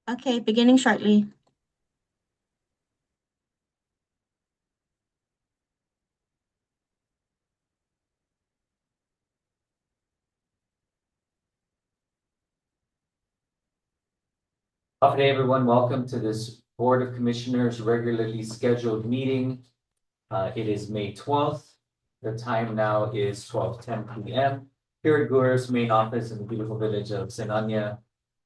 Okay, beginning shortly. Afternoon, everyone. Welcome to this Board of Commissioners regularly scheduled meeting. It is May 12th. The time now is 12:10 p.m. Here at GHURA's main office in the beautiful village of Senanya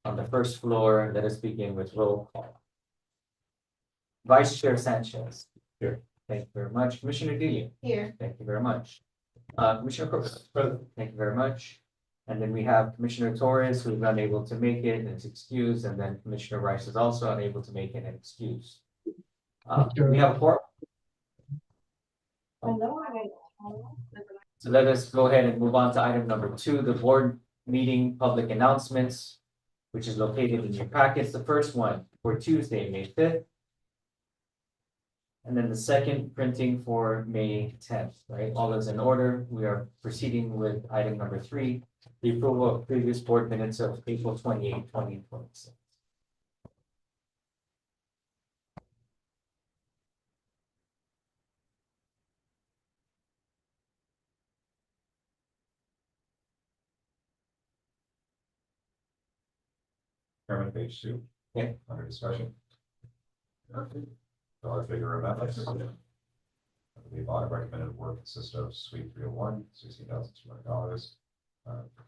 on the first floor. Let us begin with roll call. Vice Chair Sanchez. Here. Thank you very much. Commissioner Delia. Here. Thank you very much. Commissioner Crooks. Present. Thank you very much. And then we have Commissioner Torres, who's unable to make it and is excused, and then Commissioner Rice is also unable to make it and excused. We have a quorum. So let us go ahead and move on to item number 2, the board meeting public announcements, which is located in your packets. The first one for Tuesday, May 5th. And then the second printing for May 10th, right? All is in order. We are proceeding with item number 3, the approval of previous board minutes of April 28, 2026. Chairman, page 2. Okay. Under discussion. Dollar figure amendments. The audit recommended work consists of suite 301, $16,200.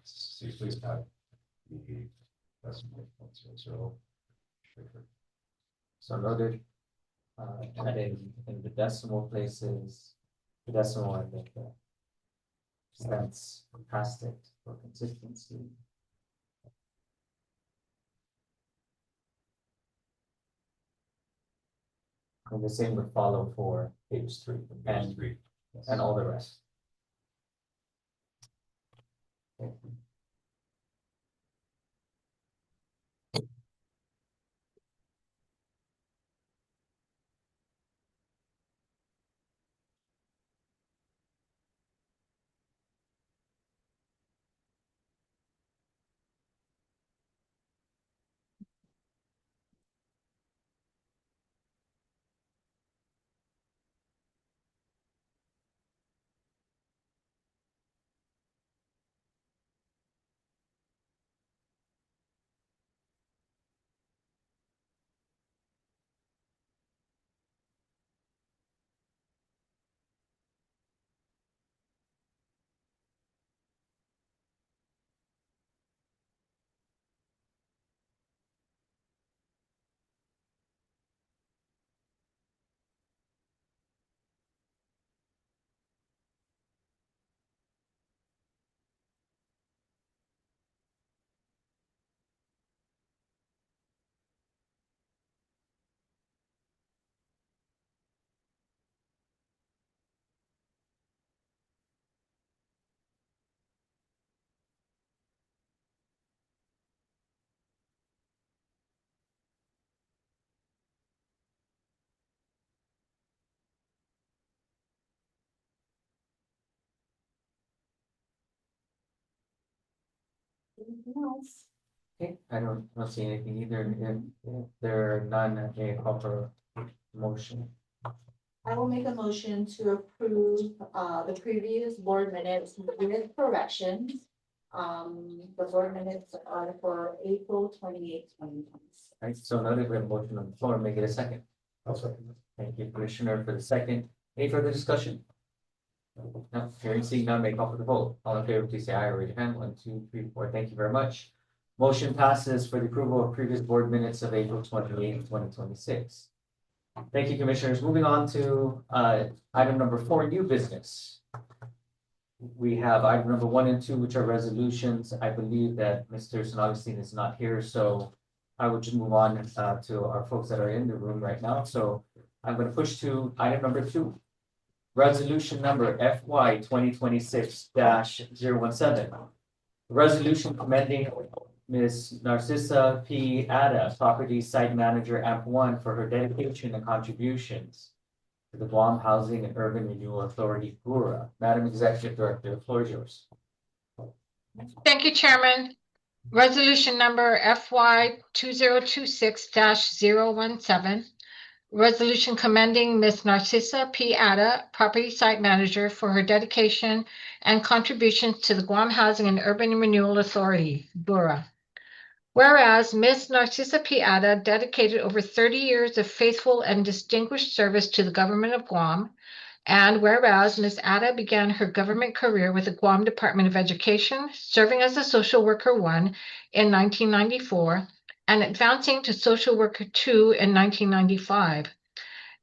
See, please add the decimal 0.00. So noted. Adding in the decimal places, the decimal and the cents past it for consistency. And the same would follow for page 3 Page 3. Yes. and all the rest. Okay. Okay, I don't see anything either. If there are none, a proper motion. I will make a motion to approve the previous board minutes with corrections. The board minutes are for April 28, 2026. Right, so noted, we have a motion on the floor. Make it a second. I'll second. Thank you, Commissioner, for the second. Any further discussion? No, hearing seeing none, may call for the vote. All in favor, please say aye or raise your hand. 1, 2, 3, 4. Thank you very much. Motion passes for the approval of previous board minutes of April 28, 2026. Thank you, Commissioners. Moving on to item number 4, new business. We have item number 1 and 2, which are resolutions. I believe that Mr. San Agustin is not here, so I would just move on to our folks that are in the room right now. So I'm going to push to item number 2. Resolution number FY 2026-017. Resolution commending Ms. Narcissa P. Ada, Property Site Manager AMP1, for her dedication and contributions to the Guam Housing and Urban Renewal Authority, GHURA. Madam Executive Director, the floor is yours. Thank you, Chairman. Resolution number FY 2026-017. Resolution commending Ms. Narcissa P. Atta, Property Site Manager, for her dedication and contributions to the Guam Housing and Urban Renewal Authority, GHURA. Whereas Ms. Narcissa P. Atta dedicated over 30 years of faithful and distinguished service to the government of Guam, and whereas Ms. Atta began her government career with the Guam Department of Education, serving as a Social Worker 1 in 1994 and advancing to Social Worker 2 in 1995.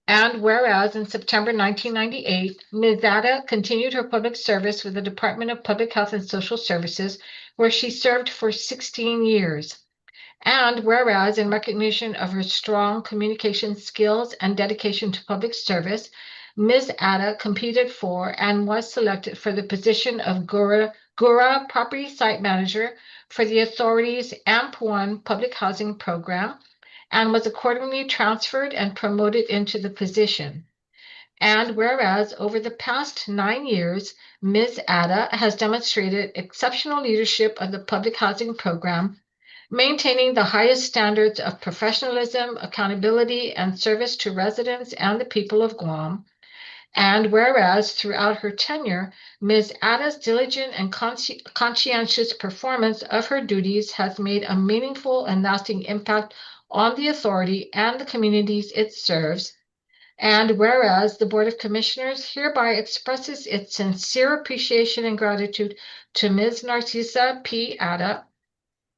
And whereas in September 1998, Ms. Atta continued her public service with the Department of Public Health and Social Services, where she served for 16 years. And whereas in recognition of her strong communication skills and dedication to public service, Ms. Atta competed for and was selected for the position of GHURA Property Site Manager for the authority's AMP1 Public Housing Program, and was accordingly transferred and promoted into the position. And whereas over the past 9 years, Ms. Atta has demonstrated exceptional leadership of the public housing program, maintaining the highest standards of professionalism, accountability, and service to residents and the people of Guam. And whereas throughout her tenure, Ms. Atta's diligent and conscientious performance of her duties has made a meaningful and lasting impact on the authority and the communities it serves. And whereas the Board of Commissioners hereby expresses its sincere appreciation and gratitude to Ms. Narcissa P. Atta,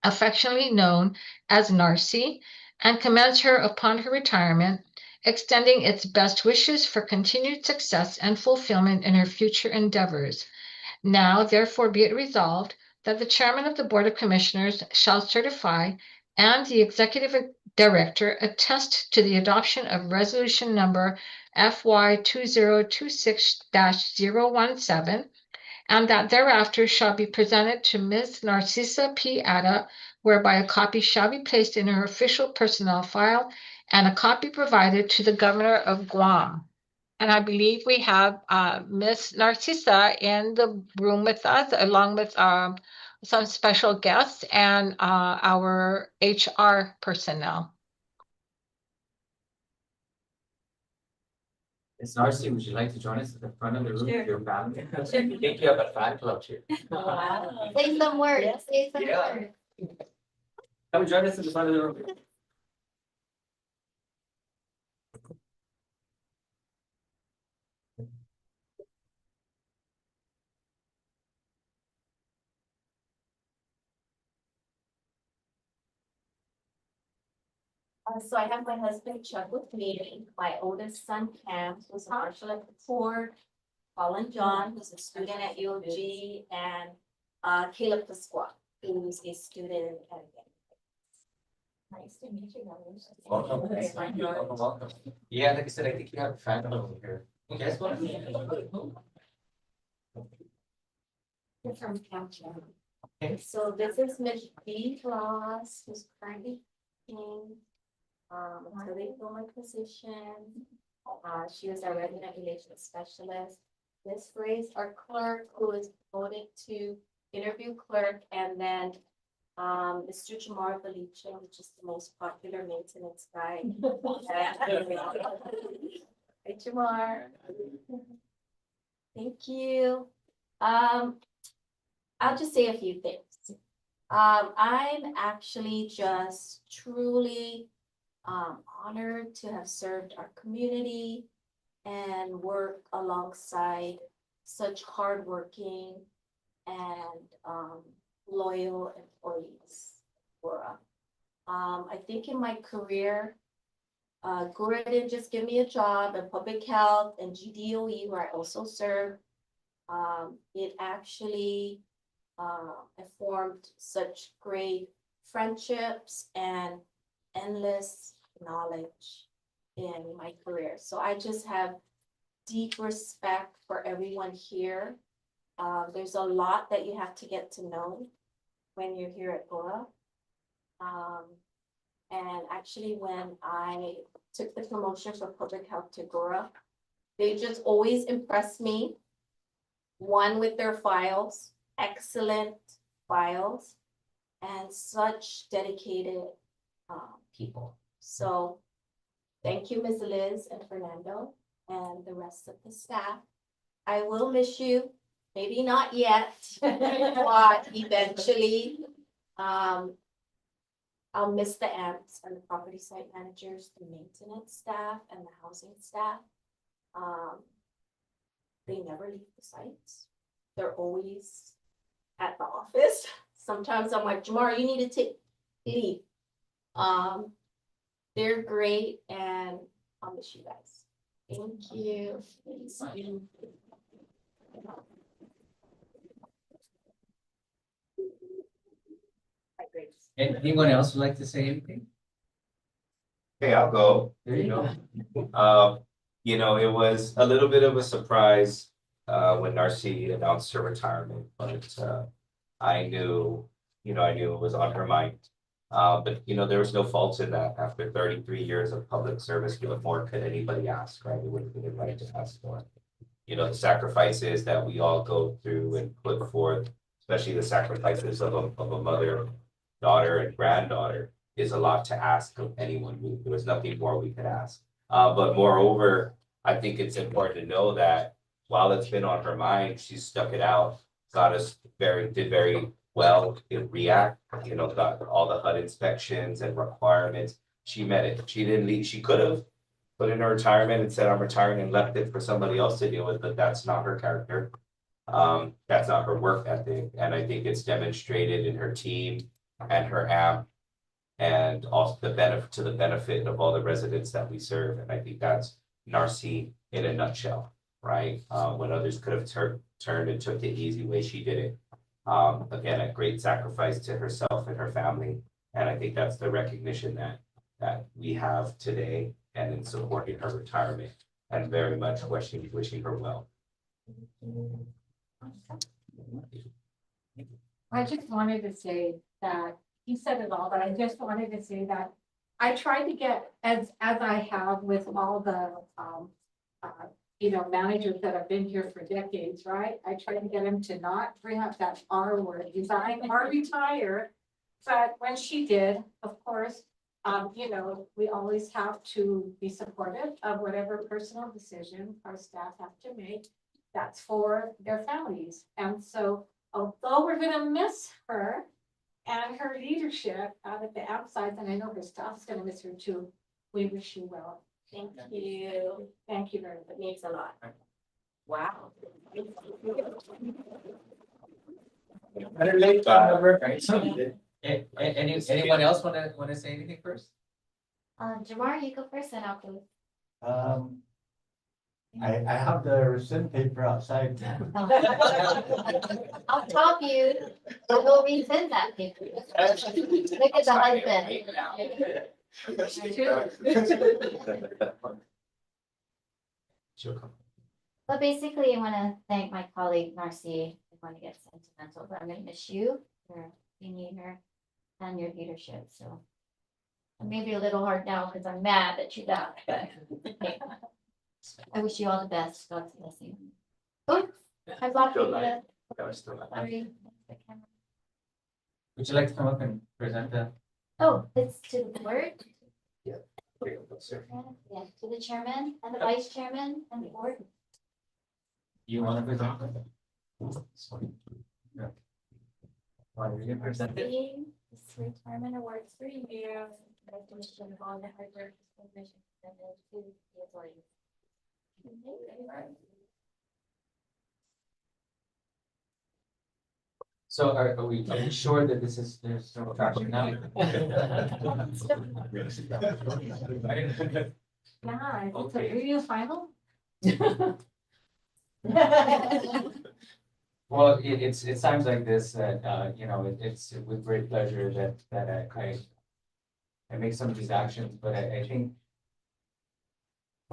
affectionately known as Narcy, and commends her upon her retirement, extending its best wishes for continued success and fulfillment in her future endeavors. Now, therefore, be it resolved that the Chairman of the Board of Commissioners shall certify and the Executive Director attest to the adoption of Resolution number FY 2026-017, and that thereafter shall be presented to Ms. Narcissa P. Atta, whereby a copy shall be placed in her official personnel file and a copy provided to the Governor of Guam. And I believe we have Ms. Narcissa in the room with us, along with some special guests and our HR personnel. Ms. Narcy, would you like to join us at the front of the room Sure. with your family? I think you have a fan club here. Wow. Say some words, say some Yeah. words. Come join us at the front of the room. So I have my husband Chuck with me, my oldest son Cam, who's a marshal at the port, Colin John, who's a student at UOG, and Caleb Pasqua, who's a student at. Nice to meet you guys. Welcome. Thank you. Welcome, welcome. Yeah, like I said, I think you have a fan club over here. You guys want to? You're from Camden. Okay. So this is Miss B. Ross, who's currently in, until they fill my position. She was our resident relations specialist. Miss Grace, our clerk, who is promoted to interview clerk, and then Mr. Jamar Belicha, which is the most popular maintenance guy. Hi, Jamar. Thank you. I'll just say a few things. I'm actually just truly honored to have served our community and work alongside such hardworking and loyal employees. I think in my career, GHURA didn't just give me a job in public health and GDOE, where I also served. It actually I formed such great friendships and endless knowledge in my career. So I just have deep respect for everyone here. There's a lot that you have to get to know when you're here at GHURA. And actually, when I took the promotion from public health to GHURA, they just always impressed me. One, with their files, excellent files, and such dedicated people. So thank you, Ms. Liz and Fernando and the rest of the staff. I will miss you, maybe not yet, but eventually. I'll miss the amps and the property site managers, the maintenance staff and the housing staff. They never leave the sites. They're always at the office. Sometimes I'm like, Jamar, you need to take leave. They're great and I'll miss you guys. Thank you. Hi, Grace. And anyone else would like to say anything? Okay, I'll go. There you go. You know, it was a little bit of a surprise when Narcy announced her retirement, but I knew, I knew it was on her mind. But there was no fault in that. After 33 years of public service, what more could anybody ask, right? We would have been right to ask for. The sacrifices that we all go through and put forth, especially the sacrifices of a mother, daughter, and granddaughter, is a lot to ask of anyone. There was nothing more we could ask. But moreover, I think it's important to know that while it's been on her mind, she stuck it out, did very well in REACT, got all the HUD inspections and requirements. She met it. She didn't leave. She could have put in her retirement and said, I'm retiring, and left it for somebody else to deal with, but that's not her character. That's not her work ethic. And I think it's demonstrated in her team and her amp, and also the benefit of all the residents that we serve. And I think that's Narcy in a nutshell, right? When others could have turned and took the easy way, she did it. Again, a great sacrifice to herself and her family. And I think that's the recognition that we have today, and in supporting her retirement, and very much wishing her well. I just wanted to say that he said it all, but I just wanted to say that I tried to get, as I have with all the, managers that have been here for decades, right? I tried to get him to not bring up that R word, resign or retire. But when she did, of course, we always have to be supportive of whatever personal decision our staff have to make. That's for their families. And so, although we're gonna miss her and her leadership out at the outside, and I know her staff's gonna miss her too, we wish you well. Thank you. Thank you very It much. means a lot. Wow. Better late than never, right? So, anyone else wanna say anything first? Jamar, you go first and I'll go. I have the rescind paper outside. I'll top you. I will rescind that paper. Look at the husband. But basically, I want to thank my colleague Narcy. I want to get sentimental, but I'm going to miss you for being here and your leadership. So I may be a little hard now because I'm mad that you left, but I wish you all the best. God's blessing. Oh, I blocked you. Sorry. The camera. Would you like to come up and present that? Oh, it's to the board. Yeah, Yeah, to the chairman and the vice chairman and the board. You wanna present that? Yeah. Why are you present it? This retirement awards for you. Recognition of all the hard work, mission, and to the authorities. So are we sure that there's no traction now? Yeah, it's a Okay. review final. Well, it's times like this that, it's with great pleasure that I make some of these actions, but I think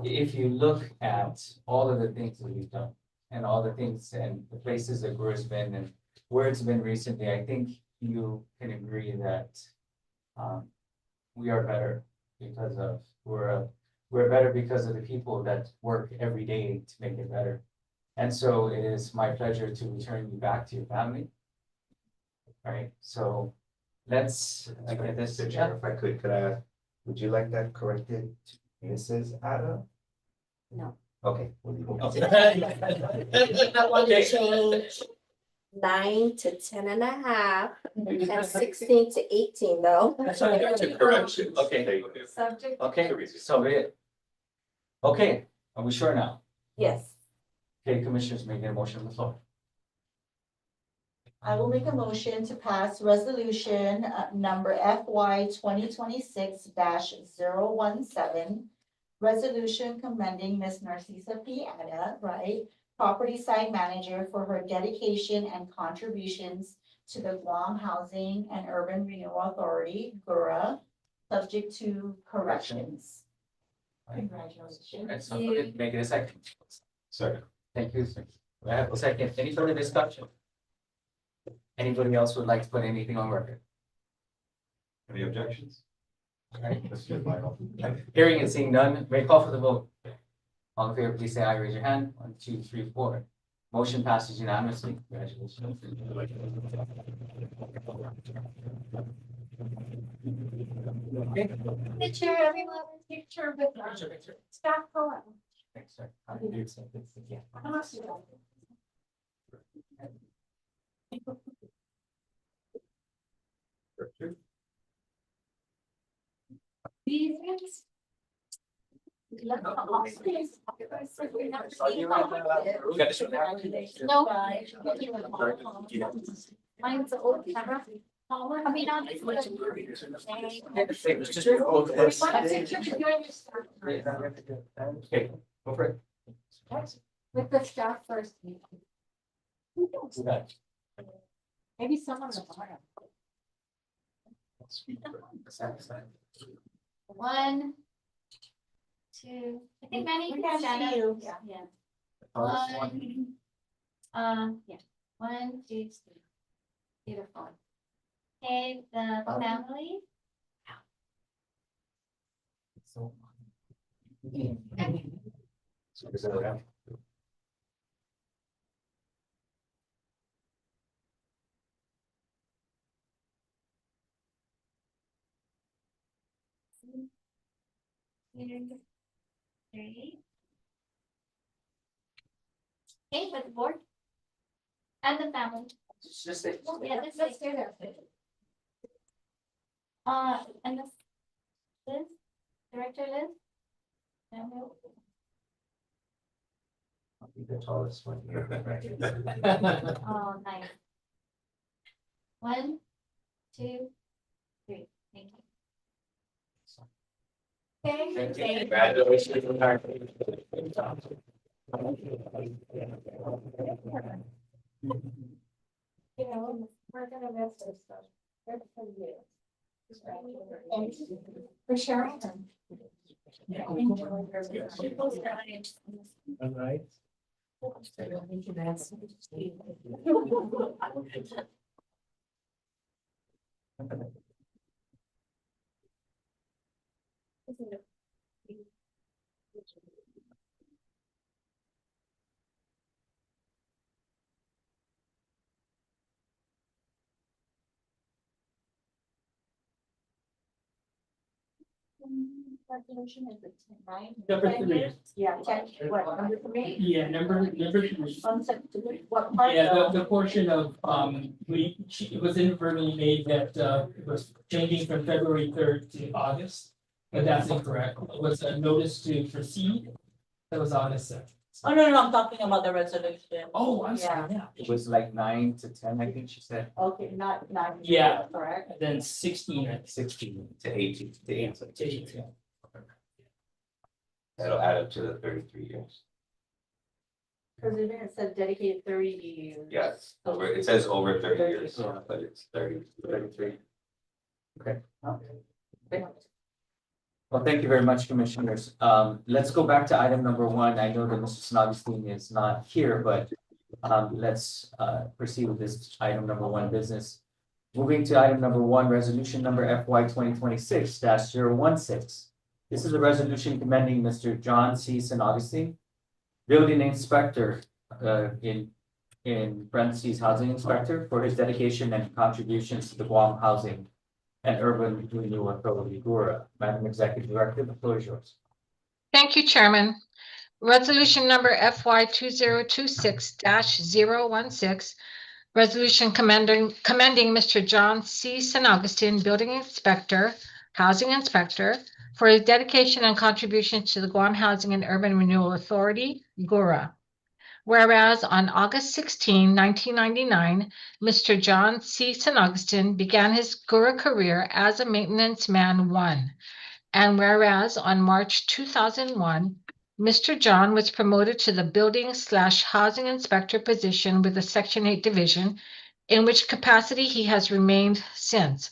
if you look at all of the things that we've done and all the things and the places that GHURA's been and where it's been recently, I think you can agree that we are better because of GHURA. We're better because of the people that work every day to make it better. And so it is my pleasure to return you back to your family. Right, so let's, I get this. Mr. Chair, if I could I, would you like that corrected to Mrs. Ada? No. Okay. we'll leave it. I want to change 9 to 10.5 and 16 to 18 though. Correction. Okay. There you go. Subject. Okay, so it. Okay, are we sure now? Yes. Okay, commissioners making a motion on the floor. I will make a motion to pass resolution number FY 2026-017. Resolution commending Ms. Narcisa P. Ada, right, property site manager for her dedication and contributions to the Guam Housing and Urban Renewal Authority, GHURA, subject to corrections. Congratulations. And somebody make it a second. Second. Thank you. I have a second. Any further discussion? Anybody else would like to put anything on record? Any objections? Alright. Let's do it, Michael. Hearing and seeing none, may I call for the vote? All in favor, please say aye, raise your hand. 1, 2, 3, 4. Motion passes unanimously. Congratulations. Okay. Picture, everyone, picture with staff photo. Thanks, sir. Yeah. These ones. No. Mine's an old camera. I mean, on this one. Okay, go for it. With the staff first. Who got it? Maybe someone on the bottom. 1, 2. I think Manny We can can stand see up. you. Yeah. Tallest one. Yeah. 1, 2, 3. Beautiful. Okay, the family. So. So is that right? Three. Okay, with the board. And the family. Just say. Yeah, let's do that. And this, Liz, Director Liz. Samuel. I'll be the tallest one here. Oh, nice. 1, 2, 3. Thank you. Okay. Thank you. Congratulations. You know, we're gonna miss this stuff. Good for you. And for Sharon. Enjoy your. All right. Resolution is it 9? Number 10 3. years? Yeah, 10, what, number 3? Yeah, number 3. What part? Yeah, the portion of, it was inadvertently made that, it was changing from February 3rd to August. But that's incorrect. It was a notice to proceed. That was August 2nd. Oh, no, I'm talking about the resolution. Oh, I'm sorry, yeah. It was like 9 to 10, I think she said. Okay, not 9. Yeah. Correct. And then 16, I think. 16 to 18 to 8. To 18. That'll add up to the 33 years. Because it said dedicated 30 years. Yes, it says over 30 years, 30, but it's 33. Okay. Well, thank you very much, commissioners. Let's go back to item number 1. I know that Mr. Augustine is not here, but let's proceed with this item number 1 business. Moving to item number 1, resolution number FY 2026-016. This is a resolution commending Mr. John C. Augustine, building inspector in parentheses housing inspector, for his dedication and contributions to the Guam Housing and Urban Renewal Authority, GHURA. Madam Executive Director, the floor is yours. Thank you, Chairman. Resolution number FY 2026-016. Resolution commending Mr. John C. San Augustine, Building Inspector, Housing Inspector, for his dedication and contribution to the Guam Housing and Urban Renewal Authority, GHURA. Whereas on August 16, 1999, Mr. John C. San Augustine began his GHURA career as a maintenance man 1. And whereas on March 2001, Mr. John was promoted to the Building/Housing Inspector position with the Section 8 Division, in which capacity he has remained since.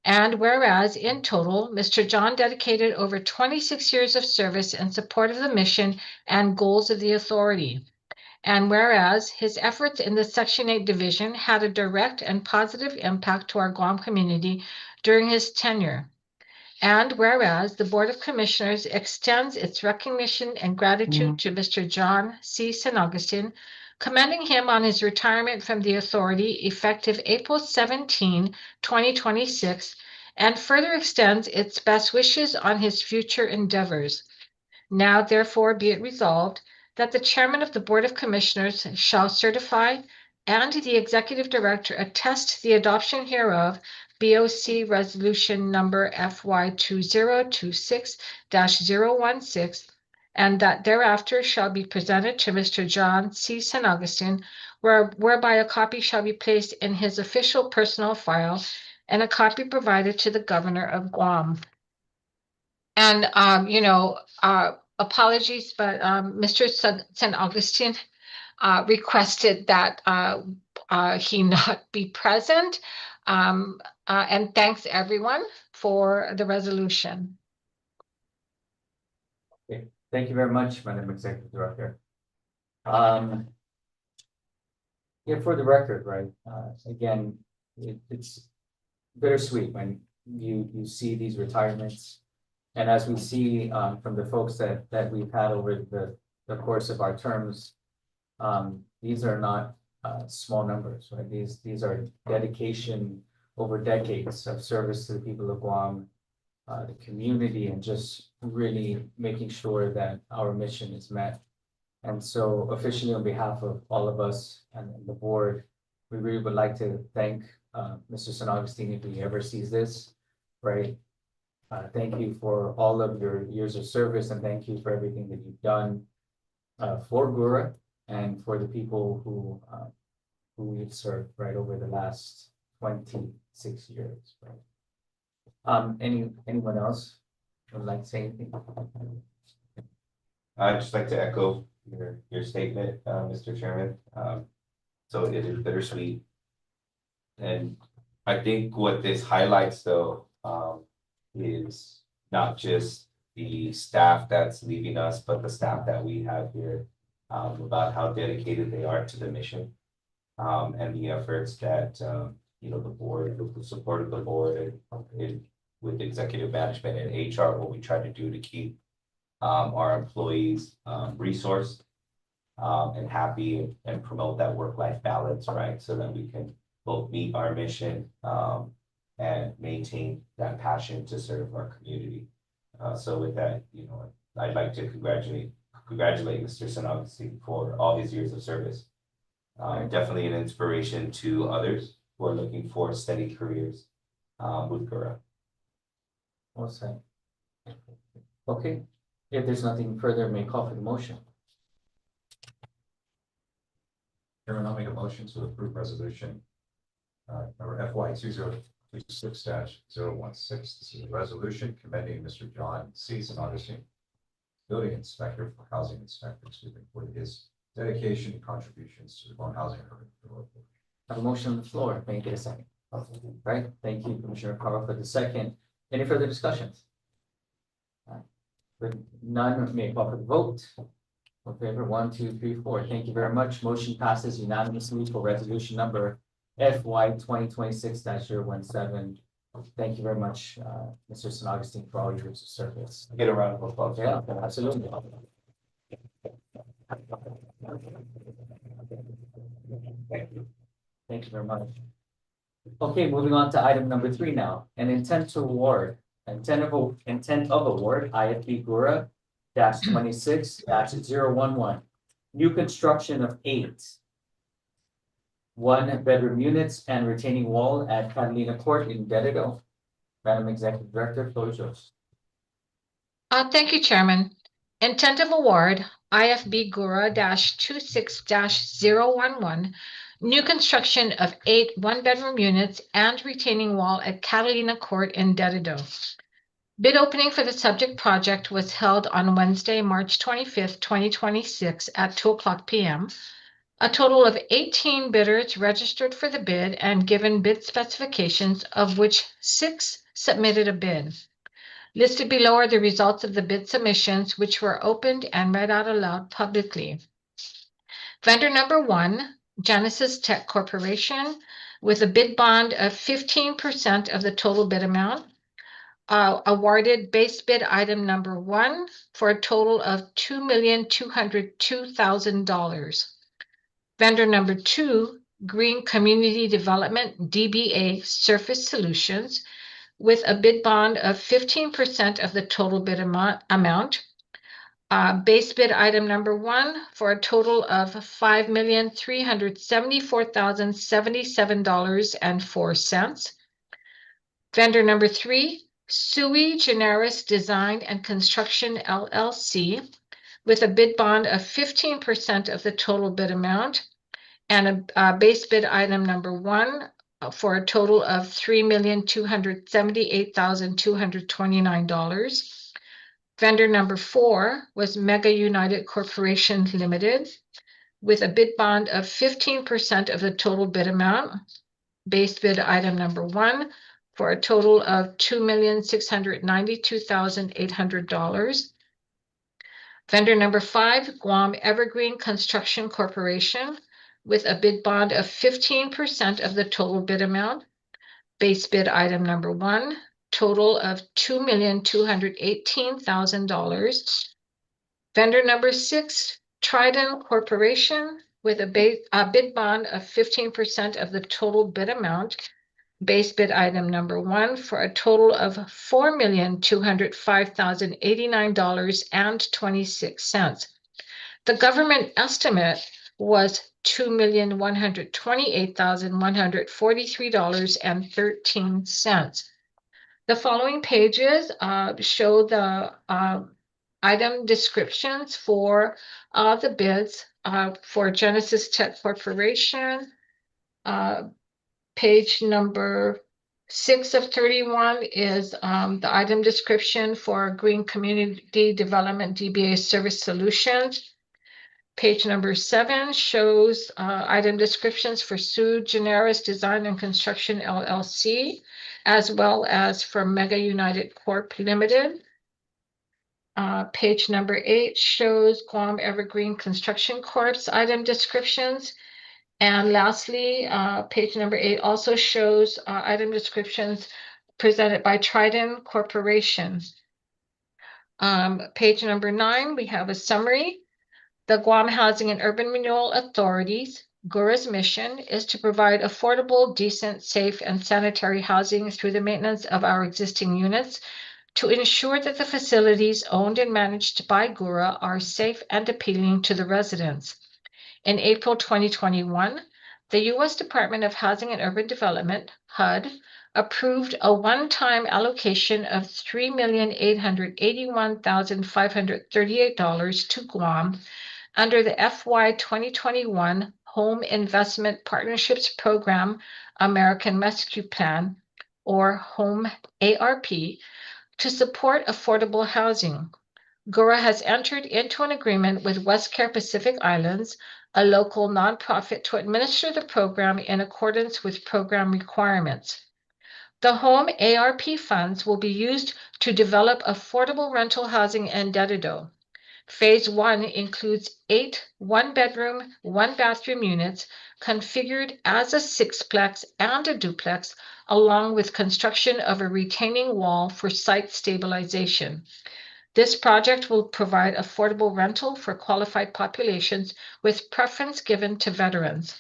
And whereas in total, Mr. John dedicated over 26 years of service in support of the mission and goals of the authority. And whereas his efforts in the Section 8 Division had a direct and positive impact to our Guam community during his tenure. And whereas the Board of Commissioners extends its recognition and gratitude to Mr. John C. San Augustine, commending him on his retirement from the authority effective April 17, 2026, and further extends its best wishes on his future endeavors. Now therefore be it resolved that the Chairman of the Board of Commissioners shall certify and the Executive Director attest the adoption hereof, BoC Resolution number FY 2026-016, and that thereafter shall be presented to Mr. John C. San Augustine, whereby a copy shall be placed in his official personal file and a copy provided to the Governor of Guam. And, apologies, but Mr. San Augustine requested that he not be present. And thanks everyone for the resolution. Okay, thank you very much, Madam Executive Director. Yeah, for the record, right, again, it's bittersweet when you see these retirements. And as we see from the folks that we've had over the course of our terms, these are not small numbers, right? These are dedication over decades of service to the people of Guam, the community, and just really making sure that our mission is met. And so officially on behalf of all of us and the board, we really would like to thank Mr. San Augustine if he ever sees this, right? Thank you for all of your years of service, and thank you for everything that you've done for GHURA and for the people who we've served right over the last 26 years. Right? Anyone else would like to say anything? I'd just like to echo your statement, Mr. Chairman. So it is bittersweet. And I think what this highlights though, is not just the staff that's leaving us, but the staff that we have here, about how dedicated they are to the mission, and the efforts that, the board, with the support of the board and with executive management and HR, what we try to do to keep our employees resourced and happy and promote that work-life balance, right? So that we can both meet our mission and maintain that passion to serve our community. So with that, I'd like to congratulate Mr. San Augustine for all his years of service. Definitely an inspiration to others who are looking for steady careers with GHURA. Well said. Okay, if there's nothing further, may I call for the motion. Chairman, I'll make a motion to approve resolution number FY 2026-016. This is a resolution commending Mr. John C. San Augustine, Building Inspector for Housing Inspector, for his dedication and contributions to the Guam Housing and Urban Renewal. I have a motion on the floor. May I get a second? Right, thank you, Commissioner Carl, for the second. Any further discussions? With none, may I call for the vote. In favor, 1, 2, 3, 4. Thank you very much. Motion passes unanimously for resolution number FY 2026-017. Thank you very much, Mr. San Augustine, for all your years of service. Get a round of applause. Yeah, absolutely. Thank you very much. Okay, moving on to item number 3 now, an intent of award, IFB GURA -26-011. New construction of 8 one-bedroom units and retaining wall at Catalina Court in Dededo. Madam Executive Director, floor is yours. Thank you, Chairman. Intent of award, IFB GURA -26-011. New construction of 8 one-bedroom units and retaining wall at Catalina Court in Dededo. Bid opening for the subject project was held on Wednesday, March 25th, 2026 at 2:00 p.m. A total of 18 bidders registered for the bid and given bid specifications, of which 6 submitted a bid. Listed below are the results of the bid submissions, which were opened and read out aloud publicly. Vendor number 1, Genesis Tech Corporation, with a bid bond of 15% of the total bid amount, awarded base bid item number 1 for a total of $2,202,000. Vendor number 2, Green Community Development DBA Surface Solutions, with a bid bond of 15% of the total bid amount. Base bid item number 1 for a total of $5,374,077.04. Vendor number 3, Sui Generis Design and Construction LLC, with a bid bond of 15% of the total bid amount, and a base bid item number 1 for a total of $3,278,229. Vendor number 4 was Mega United Corporation Limited, with a bid bond of 15% of the total bid amount. Base bid item number 1 for a total of $2,692,800. Vendor number 5, Guam Evergreen Construction Corporation, with a bid bond of 15% of the total bid amount. Base bid item number 1, total of $2,218,000. Vendor number 6, Trident Corporation, with a bid bond of 15% of the total bid amount. Base bid item number 1 for a total of $4,205,089.26. The government estimate was $2,128,143.13. The following pages show the item descriptions for the bids for Genesis Tech Corporation. Page number 6 of 31 is the item description for Green Community Development DBA Service Solutions. Page number 7 shows item descriptions for Sui Generis Design and Construction LLC, as well as for Mega United Corp Limited. Page number 8 shows Guam Evergreen Construction Corp's item descriptions. And lastly, page number 8 also shows item descriptions presented by Trident Corporation. Page number 9, we have a summary. The Guam Housing and Urban Renewal Authority's GURA's mission is to provide affordable, decent, safe, and sanitary housing through the maintenance of our existing units to ensure that the facilities owned and managed by GURA are safe and appealing to the residents. In April 2021, the U.S. Department of Housing and Urban Development, HUD, approved a one-time allocation of $3,881,538 to Guam under the FY 2021 Home Investment Partnerships Program American Rescue Plan, or HOME ARP, to support affordable housing. GURA has entered into an agreement with WestCare Pacific Islands, a local nonprofit, to administer the program in accordance with program requirements. The Home ARP funds will be used to develop affordable rental housing in Dededo. Phase 1 includes 8 one-bedroom, one-bathroom units configured as a sixplex and a duplex, along with construction of a retaining wall for site stabilization. This project will provide affordable rental for qualified populations, with preference given to veterans.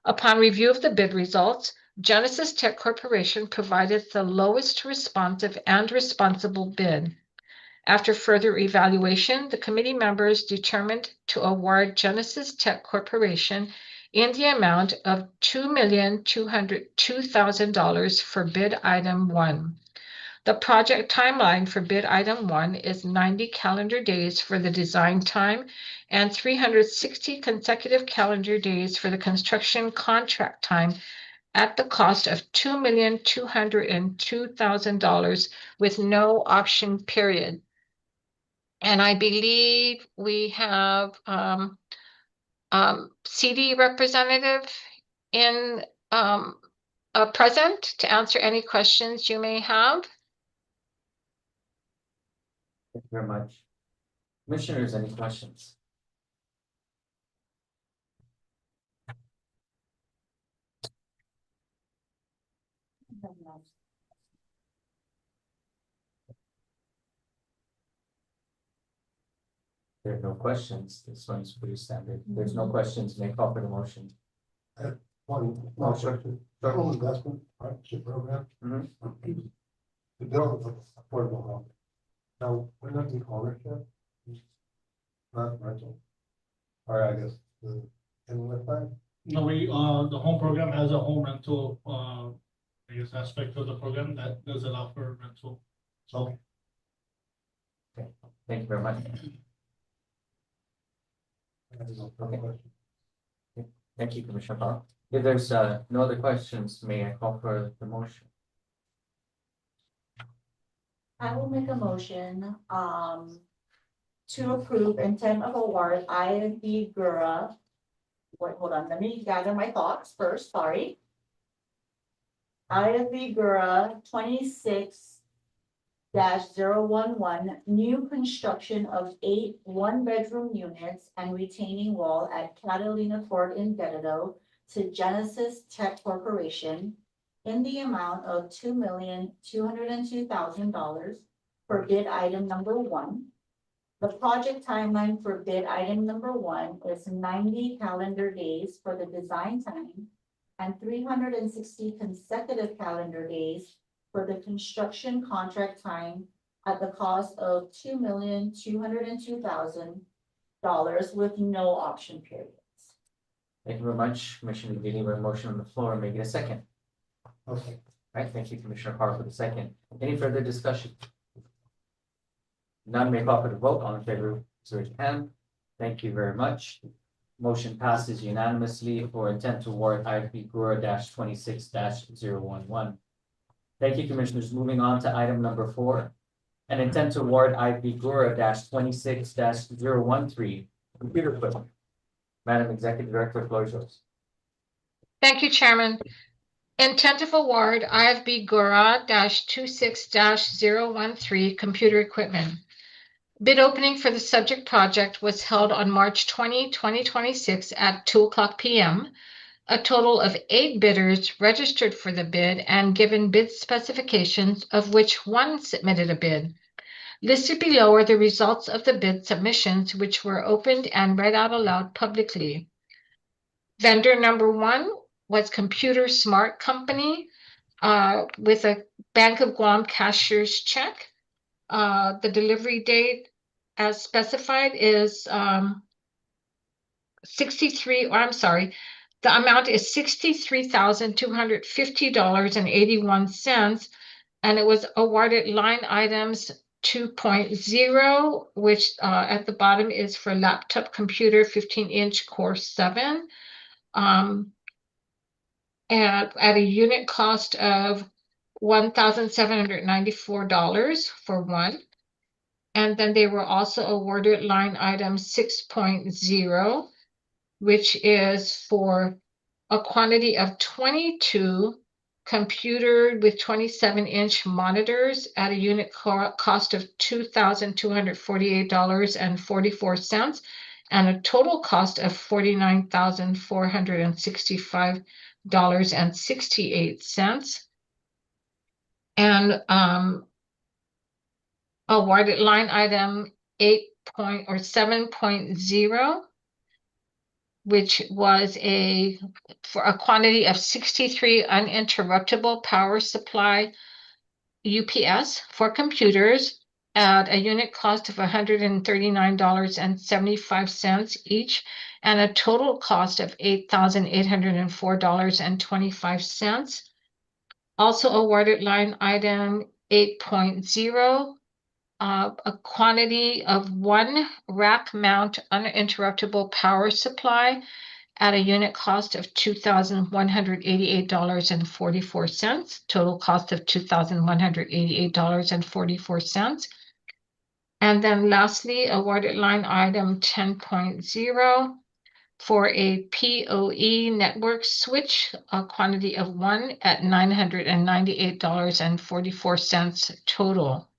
Upon review of the bid results, Genesis Tech Corporation provided the lowest responsive and responsible bid. After further evaluation, the committee members determined to award Genesis Tech Corporation in the amount of $2,202,000 for bid item 1. The project timeline for bid item 1 is 90 calendar days for the design time and 360 consecutive calendar days for the construction contract time at the cost of $2,202,000 with no option period. And I believe we have CD representative in present to answer any questions you may have. Thank you very much. Commissioners, any questions? There are no questions. This one's pretty standard. There's no questions. May I call for the motion. One Sure. question, federal investment partnership program. Mhm. The bill is affordable housing. Now, we're not in ownership. Not rental. Or I guess, and with that, No, the home program has a home rental, I guess aspect of the program that does allow for rental. so Thank you very much. I have no further question. Thank you, Commissioner Hall. If there's no other questions, may I call for the motion? I will make a motion, to approve intent of award IFB GURA. Wait, hold on, let me gather my thoughts first, sorry. IFB GURA 26-011, new construction of 8 one-bedroom units and retaining wall at Catalina Court in Guerrero to Genesis Tech Corporation in the amount of $2,202,000 for bid item number 1. The project timeline for bid item number 1 is 90 calendar days for the design time and 360 consecutive calendar days for the construction contract time at the cost of $2,202,000 with no option periods. Thank you very much, Commissioner Guinea. We have a motion on the floor. May I get a second? Okay, Right, thank you, Commissioner Hart, for the second. Any further discussion? None, may I call for the vote. All in favor, raise your hand. Thank you very much. Motion passes unanimously for intent to award IFB GURA 26-011. Thank you, Commissioners. Moving on to item number 4. An intent to award IFB GURA 26-013 computer equipment. Madam Executive Director, floor is yours. Thank you, Chairman. Intent of award IFB GURA 26-013 computer equipment. Bid opening for the subject project was held on March 20, 2026 at 2:00 p.m. A total of 8 bidders registered for the bid and given bid specifications, of which 1 submitted a bid. Listed below are the results of the bid submissions, which were opened and read out aloud publicly. Vendor number 1 was Computer Smart Company with a Bank of Guam cashier's check. The delivery date as specified is the amount is $63,250.81, and it was awarded line items 2.0, which at the bottom is for laptop computer 15-inch Core 7, and at a unit cost of $1,794 for one. And then they were also awarded line item 6.0, which is for a quantity of 22 computer with 27-inch monitors at a unit cost of $2,248.44 and a total cost of $49,465.68. And awarded line item 7.0, which was for a quantity of 63 uninterruptible power supply UPS for computers at a unit cost of $139.75 each, and a total cost of $8,804.25. Also awarded line item 8.0, a quantity of 1 rack mount uninterruptible power supply at a unit cost of $2,188.44, total cost of $2,188.44. And then lastly, awarded line item 10.0 for a PoE network switch, a quantity of 1 at $998.44 total.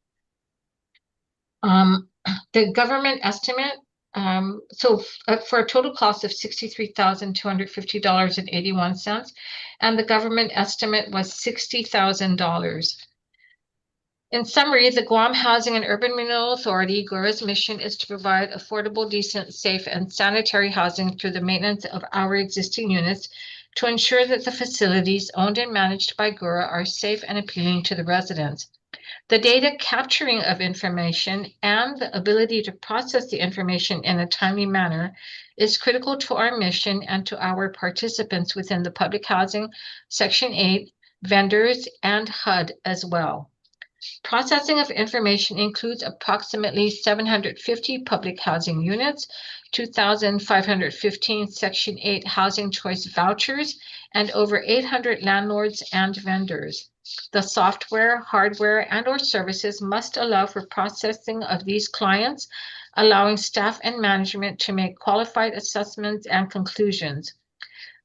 The government estimate, for a total cost of $63,250.81, and the government estimate was $60,000. In summary, the Guam Housing and Urban Renewal Authority, GHURA's mission is to provide affordable, decent, safe, and sanitary housing through the maintenance of our existing units to ensure that the facilities owned and managed by GHURA are safe and appealing to the residents. The data capturing of information and the ability to process the information in a timely manner is critical to our mission and to our participants within the public housing, Section 8, vendors, and HUD as well. Processing of information includes approximately 750 public housing units, 2,515 Section 8 housing choice vouchers, and over 800 landlords and vendors. The software, hardware, and/or services must allow for processing of these clients, allowing staff and management to make qualified assessments and conclusions.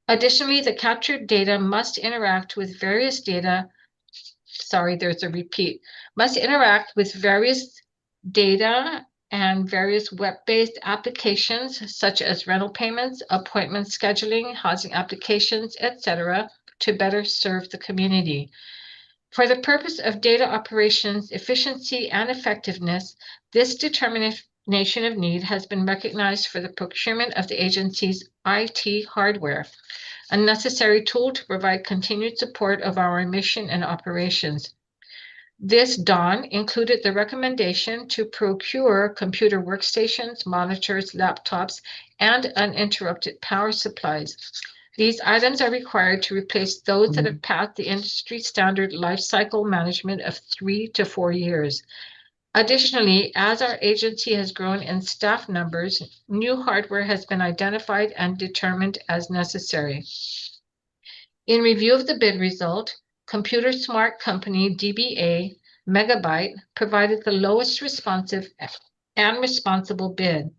Additionally, the captured data must interact with various data and various web-based applications such as rental payments, appointment scheduling, housing applications, etc., to better serve the community. For the purpose of data operations, efficiency, and effectiveness, this determination of need has been recognized for the procurement of the agency's IT hardware, a necessary tool to provide continued support of our mission and operations. This DON included the recommendation to procure computer workstations, monitors, laptops, and uninterrupted power supplies. These items are required to replace those that have passed the industry standard life cycle management of 3 to 4 years. Additionally, as our agency has grown in staff numbers, new hardware has been identified and determined as necessary. In review of the bid result, Computer Smart Company DBA Megabyte provided the lowest responsive and responsible bid.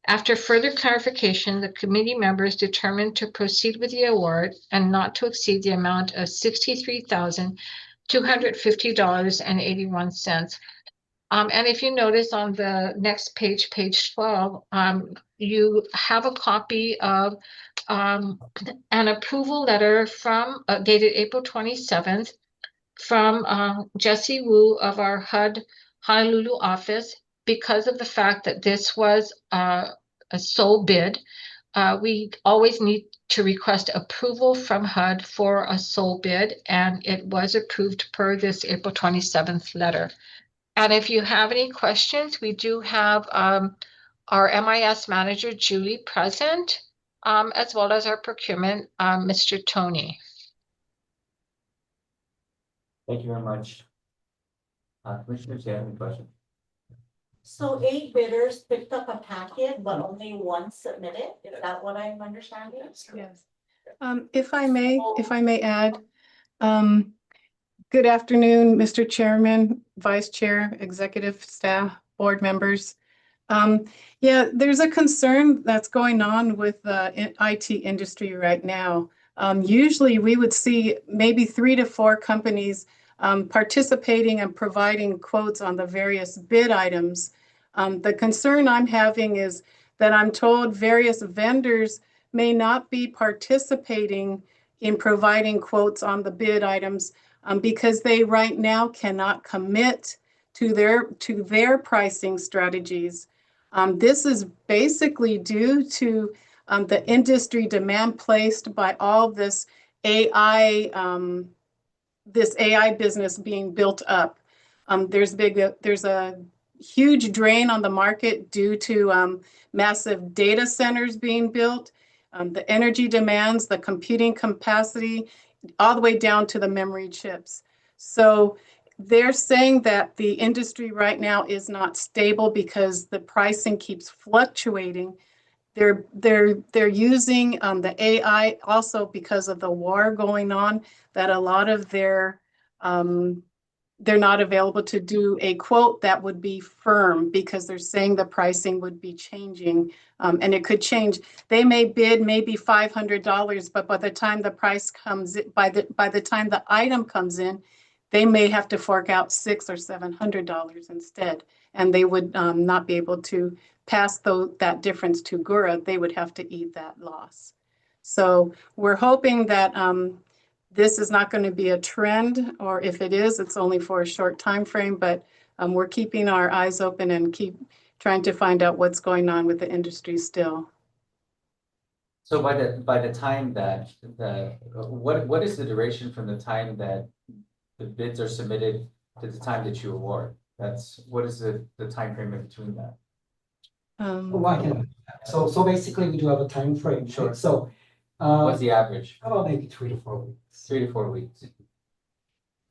After further clarification, the committee members determined to proceed with the award and not to exceed the amount of $63,250.81. And if you notice on the next page, page 12, you have a copy of an approval letter from dated April 27th from Jesse Wu of our HUD Honolulu office. Because of the fact that this was a sole bid, we always need to request approval from HUD for a sole bid, and it was approved per this April 27th letter. And if you have any questions, we do have our MIS manager, Julie, present, as well as our procurement, Mr. Tony. Thank you very much. Commissioners, do you have any questions? So 8 bidders picked up a packet, but only 1 submitted. Is that what I'm understanding? Yes. If I may add, good afternoon, Mr. Chairman, Vice Chair, Executive Staff, Board members. Yeah, there's a concern that's going on with the IT industry right now. Usually we would see maybe 3 to 4 companies participating and providing quotes on the various bid items. The concern I'm having is that I'm told various vendors may not be participating in providing quotes on the bid items because they right now cannot commit to their pricing strategies. This is basically due to the industry demand placed by all this AI, this AI business being built up. There's a huge drain on the market due to massive data centers being built, the energy demands, the computing capacity, all the way down to the memory chips. So they're saying that the industry right now is not stable because the pricing keeps fluctuating. They're using the AI also because of the war going on, that a lot of their they're not available to do a quote that would be firm because they're saying the pricing would be changing, and it could change. They may bid maybe $500, but by the time the price comes, by the time the item comes in, they may have to fork out $600 or $700 instead, and they would not be able to pass that difference to GHURA. They would have to eat that loss. So we're hoping that this is not going to be a trend, or if it is, it's only for a short time frame, but we're keeping our eyes open and keep trying to find out what's going on with the industry still. So by the time that what is the duration from the time that the bids are submitted to the time that you award? What is the time frame in between that? So basically we do have a time frame. Sure. Right? So What's the average? about maybe 3 to 4 weeks. 3 to 4 weeks.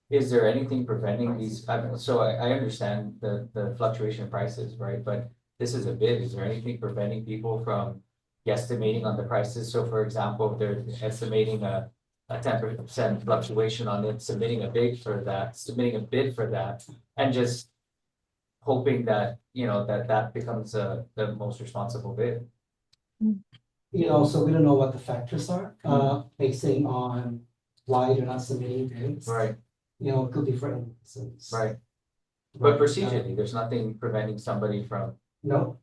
Is there anything preventing these? So I understand the fluctuation in prices, right? But this is a bid. Is there anything preventing people from guesstimating on the prices? So for example, if they're estimating a 10% fluctuation on it, submitting a bid for that, and just hoping that, that becomes the most responsible bid. So we don't know what the factors are, basing on why they're not submitting bids. Right, It could be for any reasons. right. But procedurally, there's nothing preventing somebody from, No.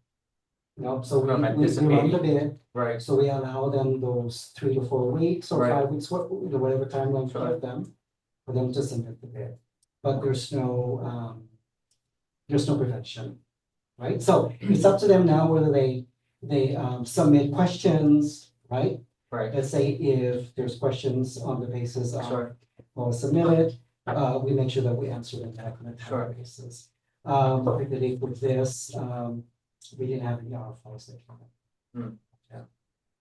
So we From run the anticipating. bid, right, so we allow them those 3 to 4 weeks or Right. 5 weeks, whatever timeline we Sure. give them, for them to submit the bid. But there's no prevention, right? So it's up to them now whether they submit questions, right? right, Let's say if there's questions on the basis of sure, what was submitted, we make sure that we answer them back on a Sure. timely basis. Particularly with this, we didn't have any RFIs that came in.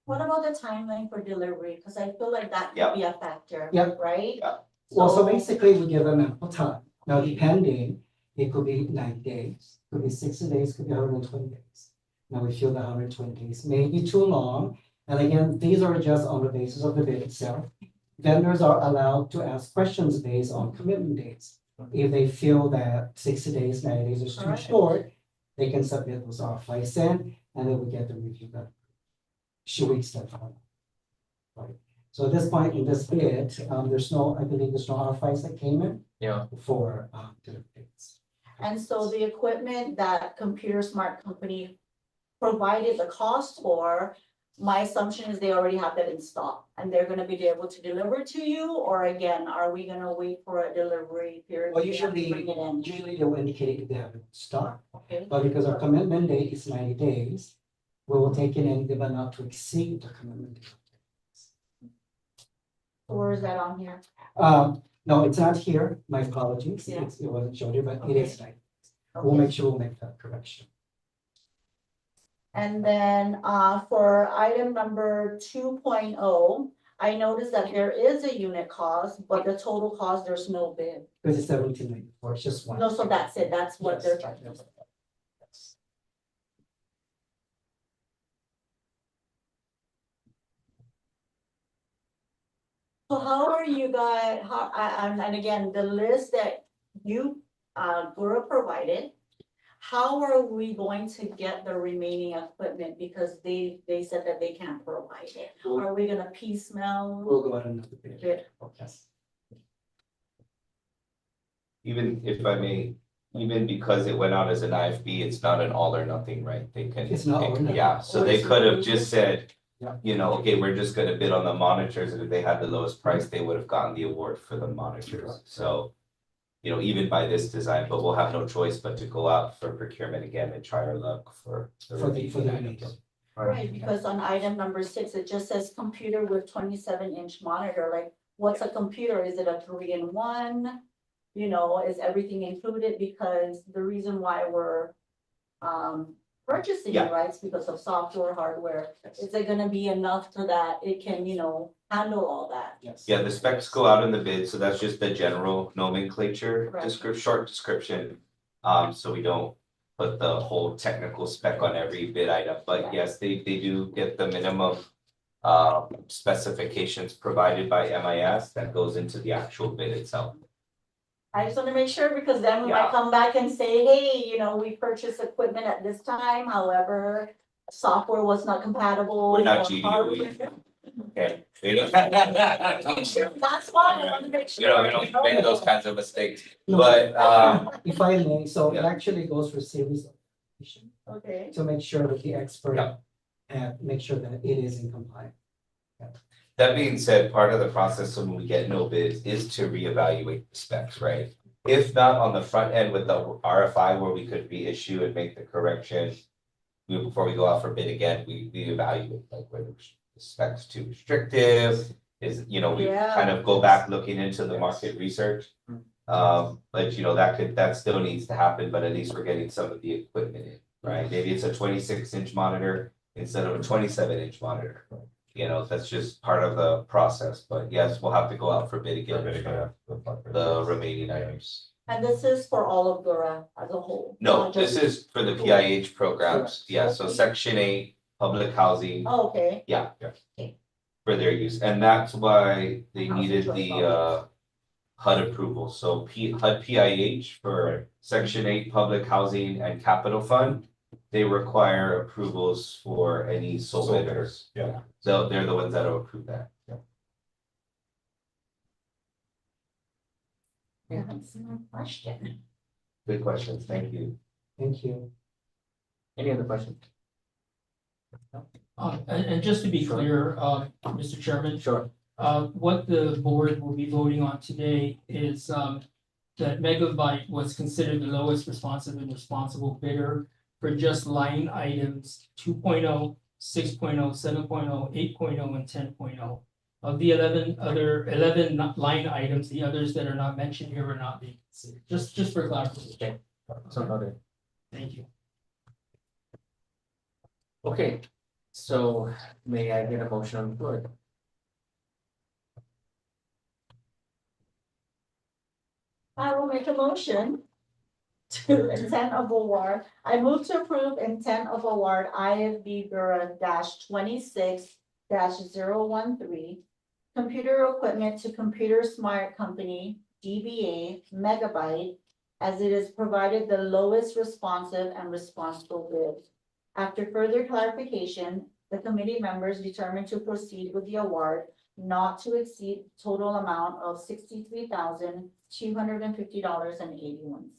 What about the timeline for delivery? Because I feel like that Yeah. could be a factor, Yeah. right? Well, so basically we give them ample time. Now, depending, it could be 90 days, could be 60 days, could be 120 days. Now, we feel the 120 days may be too long. And again, these are just on the basis of the bid itself. Vendors are allowed to ask questions based on commitment dates. If they feel that 60 days, 90 days is too Correct. short, they can submit those RFIs in, and then we get the review done. Should we extend time? Right. So at this point in this bid, I believe there's no RFIs that came in yeah, for delivery dates. And so the equipment that Computer Smart Company provided the cost for, my assumption is they already have that in stock and they're gonna be able to deliver to you, or again, are we gonna wait for a delivery period? Well, to usually bring it in? they will indicate if they have it in stock, Okay, but because our commitment date is 90 days, we will take in anything but not to exceed the commitment date. or is that on here? No, it's not here. My apologies. Yeah. It wasn't shown here, but it Okay. is 90 days. We'll Okay. make sure we'll make that correction. And then for item number 2.0, I noticed that there is a unit cost, but the total cost, there's no bid. Because it's 1794, it's just one. No, so that's it, that's what they're Yes, charging. yes. So how are you guys, and again, the list that you, GHURA provided, how are we going to get the remaining equipment? Because they said that they can't provide it. Are we gonna piecemeal? We'll go out another bid. Bid? Yes. Even if I may, even because it went out as an IFB, it's not an all or nothing, right? They can. It's not all or nothing. Yeah, so Or they is it could have really? just said, Yeah. okay, we're just gonna bid on the monitors, and if they had the lowest price, they would have gotten the award for the monitors, so. Even by this design, but we'll have no choice but to go out for procurement again and try our luck for. For the remaining remaining. items. Right, because on item number 6, it just says computer with 27-inch monitor, like, what's a computer? Is it a 3-in-1? You know, is everything included? Because the reason why we're purchasing Yeah. it, right, is because of software, hardware. Is it gonna be enough so that it can, you know, handle all that? Yes. Yeah, the specs go out in the bid, so that's just the general nomenclature, Right. short description. So we don't put the whole technical spec on every bid item, but yes, they do get the minimum. Specifications provided by MIS that goes into the actual bid itself. I just wanna make sure, because then we Yeah. might come back and say, hey, you know, we purchased equipment at this time, however, software was not compatible. We're not or GDOE. hardware- Okay. You know, That's why I wanna make sure. we don't make those kinds of mistakes, No. but If I may, so it Yeah. actually goes for series of evaluation Okay. to make sure that the expert Yeah. make sure that it is in compliance. that being said, part of the process when we get no bids is to reevaluate the specs, right? If not on the front end with the RFI where we could reissue and make the correction. Before we go out for bid again, we evaluate like whether the specs too restrictive. Is, you know, we Yeah. kind of go back looking into the market research. But you know, that still needs to happen, but at least we're getting some of the equipment in, right? Maybe it's a 26-inch monitor instead of a 27-inch monitor. You know, that's just part of the process, but yes, we'll have to go out for bid again. For the remaining items. And this is for all of GHURA as a whole? No, not this just- is for the PIH programs, yeah, so section 8, public housing, Oh, okay. yeah. For their use, and that's why they Housing needed trust the funds. HUD approval, so HUD PIH for section 8, public housing and capital fund. They require approvals for any sole bidders. Yeah. So they're the ones that will approve that. That's my question. Good questions, thank you. Thank you. Any other questions? And just to be Sure. clear, Mr. Chairman, Sure. what the board will be voting on today is, that Megabyte was considered the lowest responsive and responsible bidder for just line items 2.0, 6.0, 7.0, 8.0, and 10.0. Of the 11 line items, the others that are not mentioned here are not being considered, just for clarification. So noted. Thank you. Okay, so may I get a motion on the floor? I will make a motion to intent of award. I move to approve intent of award IFB Bureau -26-013. Computer equipment to Computer Smart Company, DBA Megabyte, as it is provided the lowest responsive and responsible bid. After further clarification, the committee members determined to proceed with the award not to exceed total amount of $63,250.81.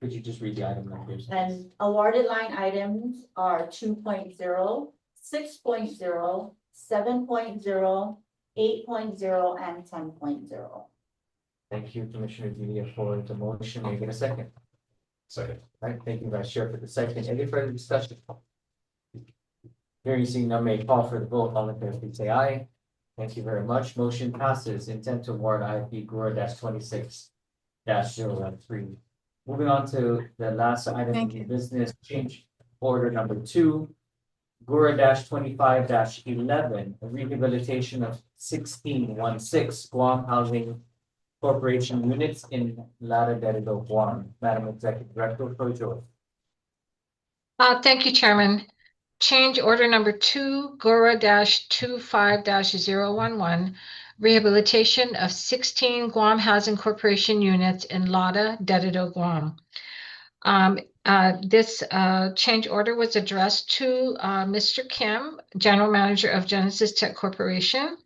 Could you just read the item numbers? And awarded line items are 2.0, 6.0, 7.0, 8.0, and 10.0. Thank you, Commissioner Didia, for the motion. May I get a second? Second. All right, thank you, Vice Chair, for the second. Any further discussion? Hearing seen none, may call for the vote. All in favor, please say aye. Thank you very much. Motion passes. Intent to award IFB GHURA -26-013. Moving on to the last item Thank of you. business, change order number 2. GHURA -25-11, a rehabilitation of 1616 Guam Housing Corporation units in Lauderdale, Guam. Madam Executive Director, floor is yours. Thank you, Chairman. Change order number 2, GHURA -25-011, rehabilitation of 16 Guam Housing Corporation units in Lauderdale, Guam. This change order was addressed to Mr. Kim, General Manager of Genesis Tech Corporation.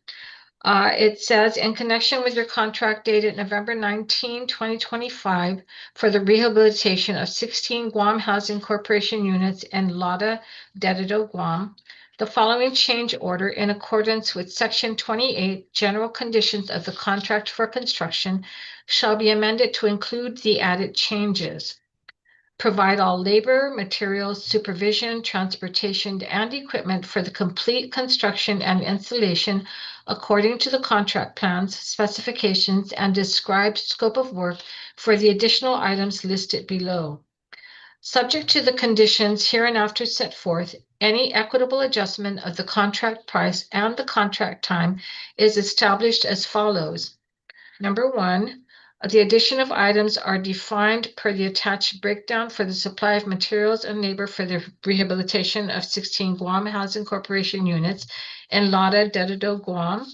It says, in connection with your contract dated November 19, 2025, for the rehabilitation of 16 Guam Housing Corporation units in Lauderdale, Guam, the following change order in accordance with Section 28, General Conditions of the Contract for Construction, shall be amended to include the added changes. provide all labor, materials, supervision, transportation, and equipment for the complete construction and installation according to the contract plans, specifications, and described scope of work for the additional items listed below. Subject to the conditions hereinafter set forth, any equitable adjustment of the contract price and the contract time is established as follows. Number one, the addition of items are defined per the attached breakdown for the supply of materials and labor for the rehabilitation of 16 Guam Housing Corporation units in Lada, Dededo, Guam.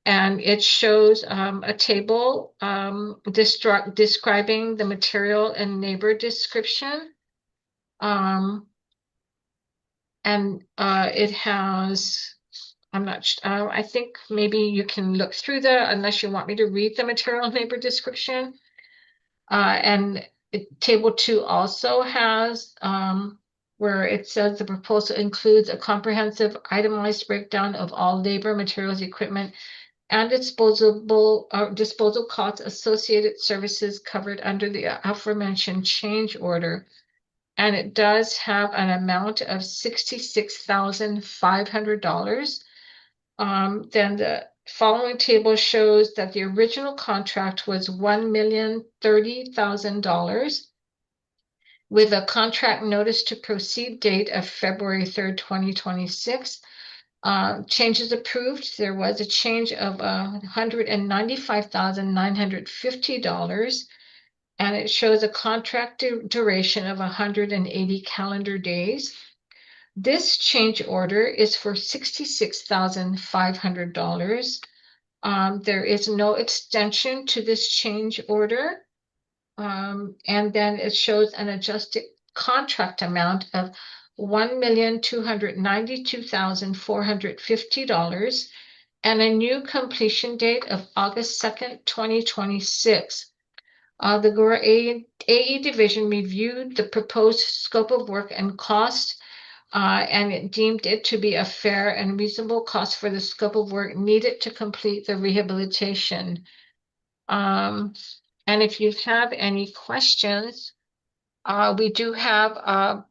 And it shows a table describing the material and labor description. It has, I'm not, I think maybe you can look through unless you want me to read the material and labor description. Table 2 also has where it says the proposal includes a comprehensive itemized breakdown of all labor, materials, equipment, and disposal costs, associated services covered under the aforementioned change order. And it does have an amount of $66,500. Then the following table shows that the original contract was $1,030,000 with a contract notice to proceed date of February 3rd, 2026. Changes approved. There was a change of $195,950. And it shows a contract duration of 180 calendar days. This change order is for $66,500. There is no extension to this change order. And then it shows an adjusted contract amount of $1,292,450 and a new completion date of August 2nd, 2026. The GHURA AE division reviewed the proposed scope of work and cost, and it deemed it to be a fair and reasonable cost for the scope of work needed to complete the rehabilitation. And if you have any questions, we do have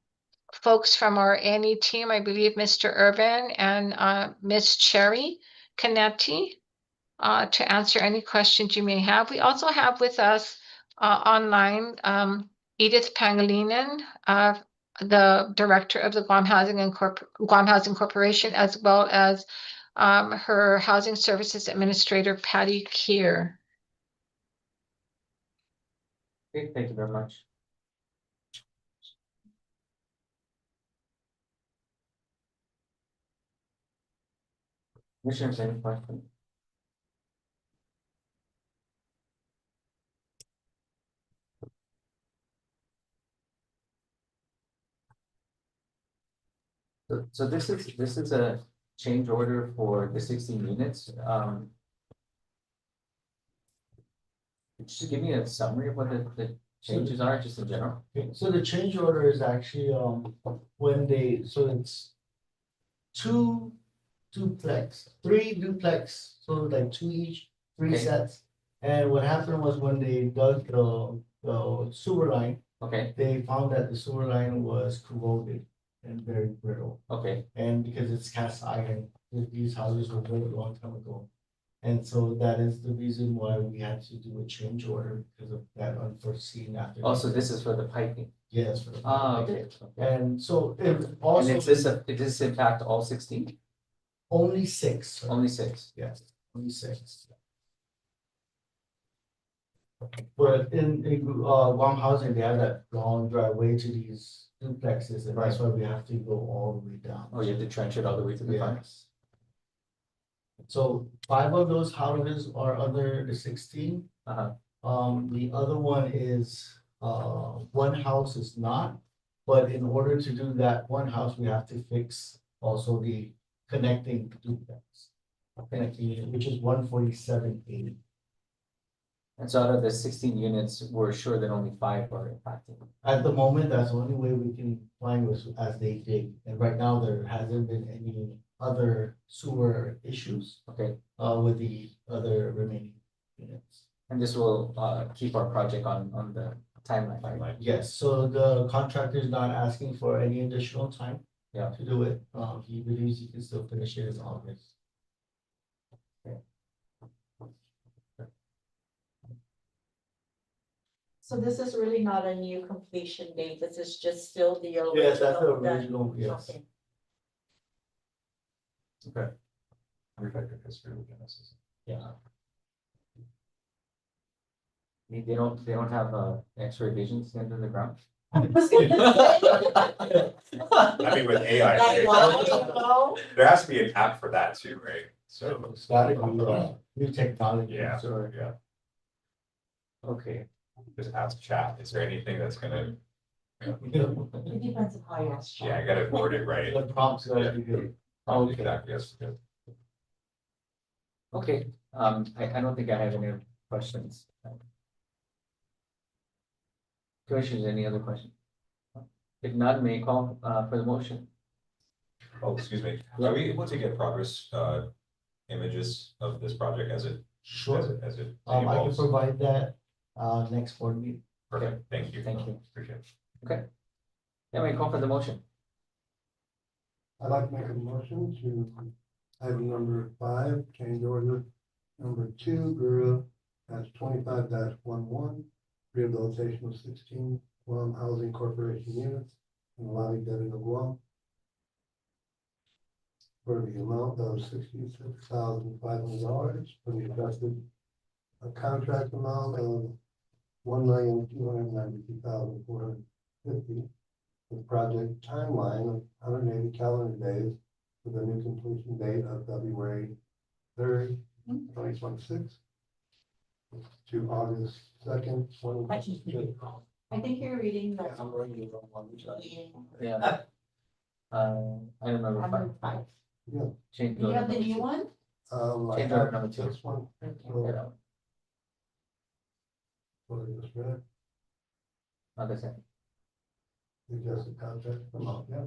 folks from our ANE team, I believe Mr. Urban and Ms. Cherry Canetti, to answer any questions you may have. We also have with us online, Edith Pangilinan, the director of the Guam Housing Corporation, as well as her Housing Services Administrator, Patty Keir. Okay, thank you very much. Commissioners, any questions? So this is a change order for the 16 units. Just give me a summary of what the changes are, just in general. Okay, so the change order is actually, it's three duplex, so like two each, three Okay. sets. And what happened was when they dug the sewer line, Okay, they found that the sewer line was corroded and very brittle. okay, And because it's cast iron, these houses were built a long time ago. And so that is the reason why we had to do a change order because of that unforeseen after. also this is for the piping. Yes. For the Okay. And so it And also. is this impact all 16? Only six. Only 6? Yes, only six. But in Guam Housing, they have that long driveway to these duplexes, and that's why we have to go all the way down. Oh, you have to trench it all the way to the front? Yes. So 5 of those houses are under the 16. Uh-huh. The other one is, one house is not, but in order to do that one house, we have to fix also the connecting duplex. Connecting, which is 14780. And so out of the 16 units, we're sure that only 5 are impacted. At the moment, that's the only way we can find was as they dig. And right now, there hasn't been any other sewer issues. Okay. With the other remaining units. And this will keep our project on timeline, right? Timeline. Yes, so the contractor is not asking for any additional time. Yeah. To do it, he believes he can still finish it in August. So this is really not a new completion date, this is just still the original. Yes, that's the that- original, yes. Okay. Effective history of Genesis. Yeah. They don't have X-ray visions into the ground. I mean, with AI, Like, why, you know? there has to be an app for that too, right? So, It's gotta be, new technology. yeah, Sure. yeah, Okay. just ask chat, is there anything that's gonna, It depends on how you ask. yeah, I gotta word it right. The prompts gotta be good. Okay. Exactly, yes, yeah. Okay, I don't think I have any questions. Commissioners, any other questions? If not, may I call for the motion? Oh, excuse me, are we able to get progress, images of this project as it, Sure, as it I can evolves? provide that, next board meeting. Perfect, thank you. Thank you. Appreciate it. Okay. Yeah, may I call for the motion? I'd like to make a motion to item number 5, change order number 2, GHURA -25-11, rehabilitation of 16 Guam Housing Corporation units in the Lobby Dead of Guam for the amount of $66,500 for the adjusted contract amount of $1,292,450. The project timeline of 180 calendar days with a new completion date of February 3rd, 2026 to August 2nd, 2026. I think you're reading the. Yeah. Item number Number 5. 5. Yeah. Change Do you order have the number new 2. one? I Change order have number 2. this one. Yeah, What I just read, Other second. just the contract amount, yeah.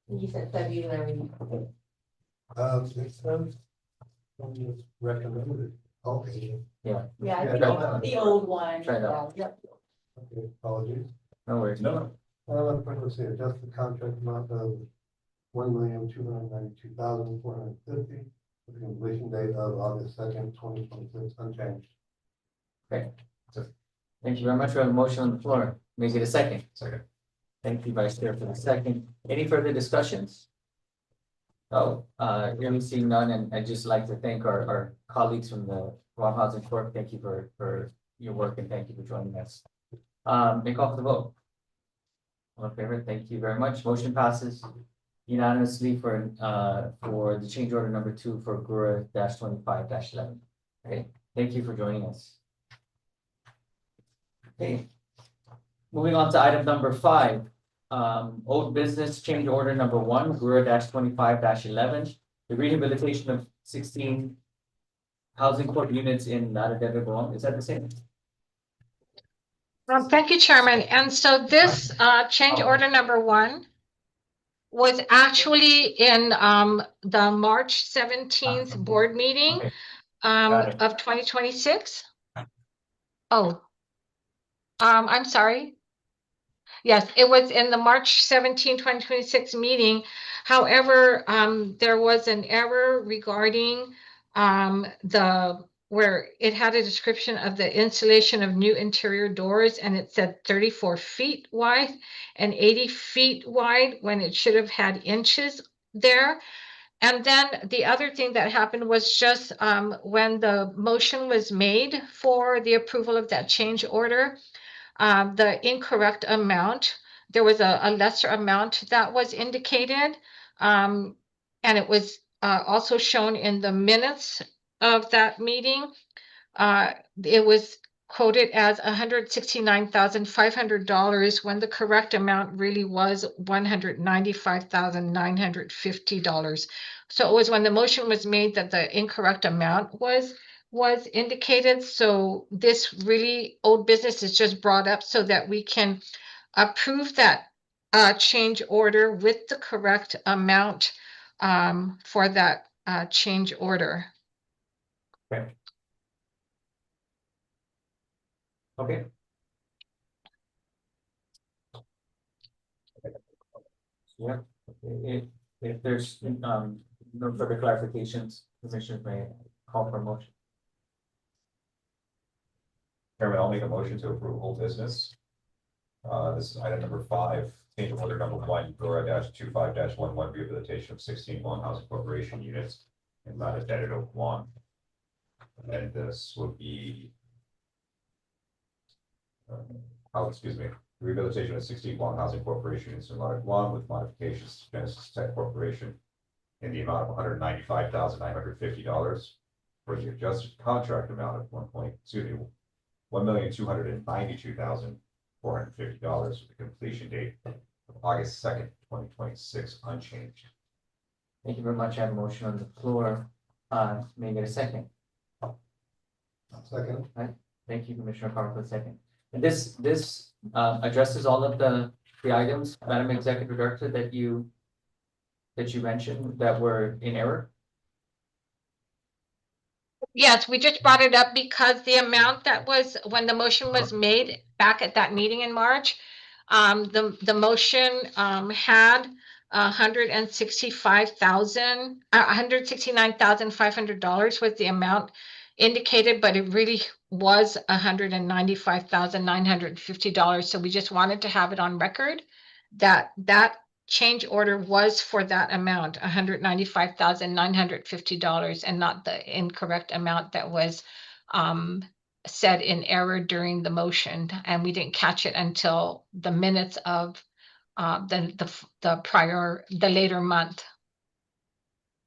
You said February. It says, recommended, okay, Yeah, Yeah, I no, think the old one. Try that. Yep. okay, apologies. No worries. No, Let's see, adjust the contract amount of $1,292,450 with the completion date of August 2nd, 2026, unchanged. Thank you very much. We have a motion on the floor. May I get a second? second. Thank you, Vice Chair, for the second. Any further discussions? Oh, hearing seeing none, and I'd just like to thank our colleagues from the Guam Housing Corp. Thank you for your work and thank you for joining us. May I call for the vote? All in favor, thank you very much. Motion passes unanimously for the change order number 2 for GHURA -25-11. Okay, thank you for joining us. Okay. Moving on to item number 5, old business change order number 1, GHURA -25-11, the rehabilitation of 16 housing court units in Lauderdale, Guam. Is that the same? Thank you, Chairman. And so this change order number 1 was actually in the March 17th board meeting Okay. Got it. of 2026. Oh, I'm sorry. Yes, it was in the March 17, 2026 meeting. However, there was an error regarding where it had a description of the installation of new interior doors, and it said 34 feet wide and 80 feet wide when it should have had inches there. And then the other thing that happened was just when the motion was made for the approval of that change order, the incorrect amount, there was a lesser amount that was indicated. And it was also shown in the minutes of that meeting. It was quoted as $169,500 when the correct amount really was $195,950. So it was when the motion was made that the incorrect amount was indicated. So this really old business is just brought up so that we can approve that change order with the correct amount for that change order. Okay. Yeah, if there's, no further clarifications, commissioners may call for a motion. Chairman, I'll make a motion to approve whole business. This is item number 5, change order number 1, GHURA-25-11, rehabilitation of 16 Guam Housing Corporation units in Lauderdale, Guam. And this would be, excuse me, rehabilitation of 16 Guam Housing Corporation units in Lauderdale, Guam with modifications to Genesis Tech Corporation in the amount of $195,950 for the adjusted contract amount of $1,292,450 with the completion date of August 2nd, 2026, unchanged. Thank you very much. I have a motion on the floor. May I get a second? Second. Thank you, Commissioner Carr, for the second. And this addresses all of the items, Madam Executive Director, that you mentioned that were in error. Yes, we just brought it up because the amount that was, when the motion was made back at that meeting in March, the motion had $169,500 was the amount indicated, but it really was $195,950. So we just wanted to have it on record that change order was for that amount, $195,950, and not the incorrect amount that was said in error during the motion. And we didn't catch it until the minutes of the later month.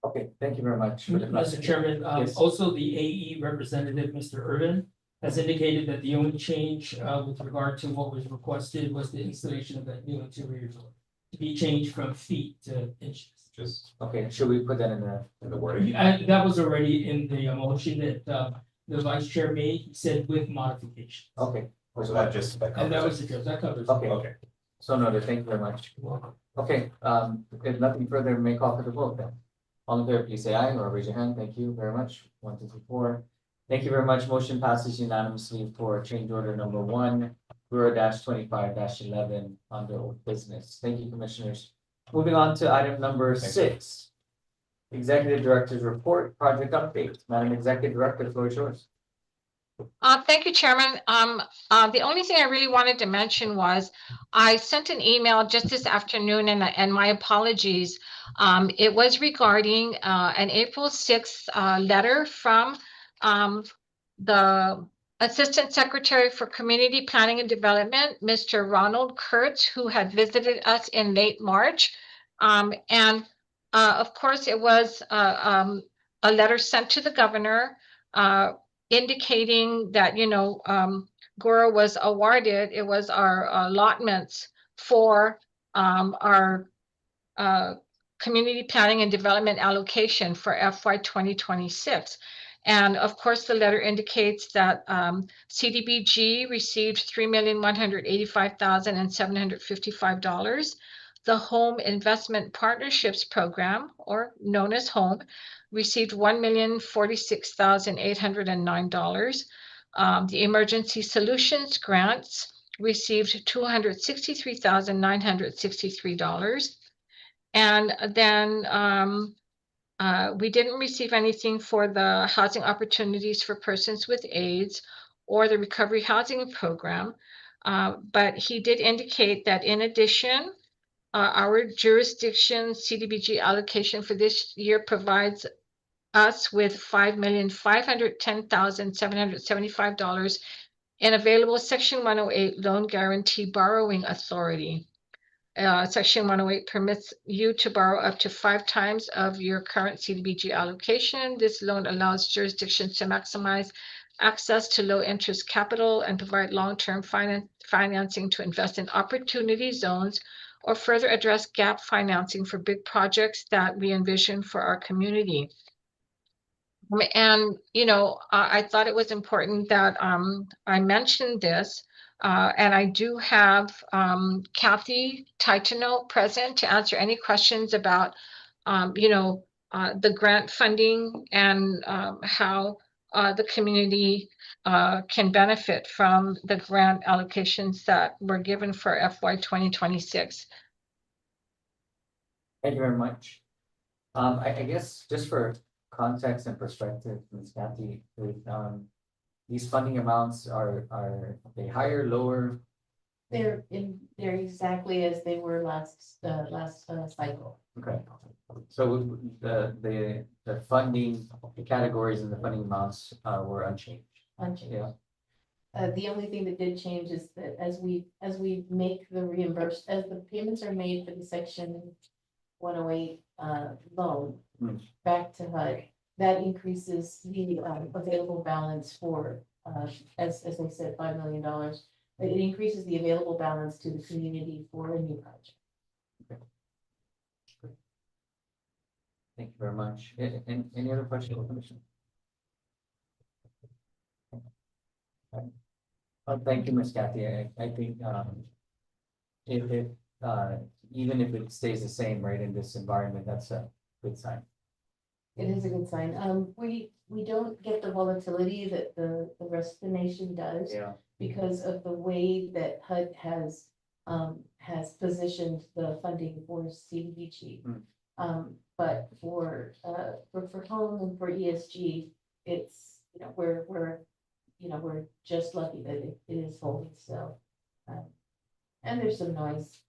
Okay, thank you very much. for the Mr. Chairman, Yes. also the AE representative, Mr. Irvin, has indicated that the only change with regard to what was requested was the installation of that new interior door to be changed from feet to inches. Just Okay, should we put that in the wording. That was already in the motion that the vice chair made, he said with modification. Okay, So that And that was addressed, that covers. it. okay, Okay. so noted. Thank you very much. Okay, if nothing further, may call for the vote then. All in favor, please say aye or raise your hand. Thank you very much. 1, 2, 3, 4. Thank you very much. Motion passes unanimously for change order number 1, GHURA-25-11 under old business. Thank you, commissioners. Moving on to item number Thank you. 6. Executive Director's Report, Project Update. Madam Executive Director, the floor is yours. Thank you, Chairman. The only thing I really wanted to mention was I sent an email just this afternoon, and my apologies. It was regarding an April 6th letter from the Assistant Secretary for Community Planning and Development, Mr. Ronald Kurtz, who had visited us in late March. Of course, it was a letter sent to the governor indicating that, GHURA was awarded, it was our allotments for our community planning and development allocation for FY 2026. And of course, the letter indicates that CDBG received $3,185,755. The Home Investment Partnerships Program, or known as HOME, received $1,046,809. The Emergency Solutions Grants received $263,963. And then we didn't receive anything for the Housing Opportunities for Persons with AIDS or the Recovery Housing Program. But he did indicate that in addition, our jurisdiction CDBG allocation for this year provides us with $5,510,775 in available Section 108 loan guarantee borrowing authority. Section 108 permits you to borrow up to 5 times of your current CDBG allocation. This loan allows jurisdictions to maximize access to low interest capital and provide long-term financing to invest in opportunity zones or further address gap financing for big projects that we envision for our community. And, I thought it was important that I mentioned this. And I do have Kathy Titano present to answer any questions about, the grant funding and how the community can benefit from the grant allocations that were given for FY 2026. Thank you very much. I guess just for context and perspective, Ms. Kathy, these funding amounts are they higher, lower? They're exactly as they were last cycle. Okay. So the funding, the categories and the funding amounts were unchanged. Unchanged. Yeah. The only thing that did change is that as we make the as the payments are made for the section 108 loan Hmm. back to HUD, that increases the available balance for as I said, $5 million. It increases the available balance to the community for a new project. Thank you very much. Any other questions, Commissioner? Thank you, Ms. Kathy. I think if even if it stays the same, right, in this environment, that's a good sign. It is a good sign. We don't get the volatility that the rest of the nation does. Yeah. Because of the way that HUD has positioned the funding for CDBG. But for home and for ESG, it's, we're just lucky that it is holding still. And there's some noise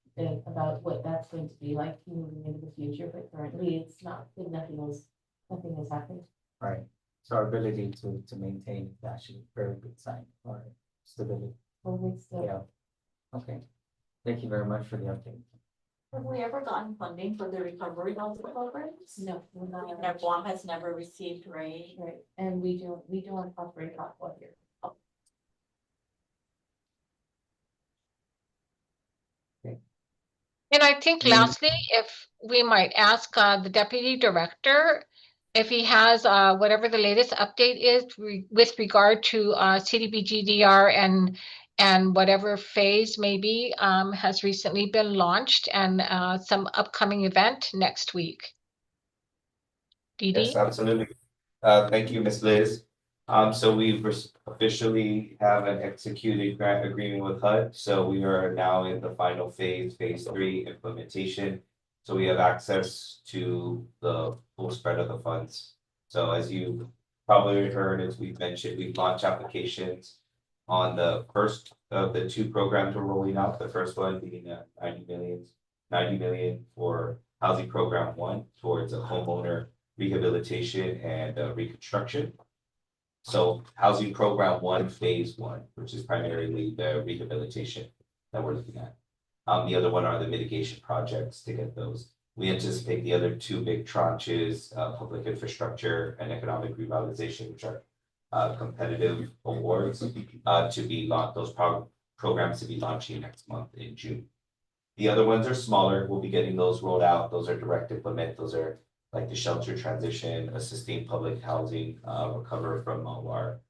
about what that's going to be like moving into the future, but currently it's not, nothing has happened. Right. So our ability to maintain is actually a very good sign for stability. Holding still. Yeah. Okay. Thank you very much for the update. Have we ever gotten funding for the recovery of the programs? No, we're not. Guam has never received, right? Right, and we don't operate hot water. And I think lastly, if we might ask the deputy director if he has whatever the latest update is with regard to CDBGDR and whatever phase maybe has recently been launched and some upcoming event next week. Yes, Didi? absolutely. Thank you, Ms. Liz. So we've officially have an executed grant agreement with HUD. So we are now in the final phase, phase 3 implementation. So we have access to the full spread of the funds. So as you probably heard, as we've mentioned, we've launched applications on the first of the 2 programs we're rolling out. The first one being 90 million for housing program 1 towards a homeowner rehabilitation and reconstruction. So housing program 1, phase 1, which is primarily the rehabilitation that we're looking at. The other one are the mitigation projects to get those. We anticipate the other 2 big tranches, public infrastructure and economic revitalization, which are competitive awards to be launched, those programs to be launching next month in June. The other ones are smaller. We'll be getting those rolled out. Those are direct implement. Those are like the shelter transition, assisting public housing, recover from malware,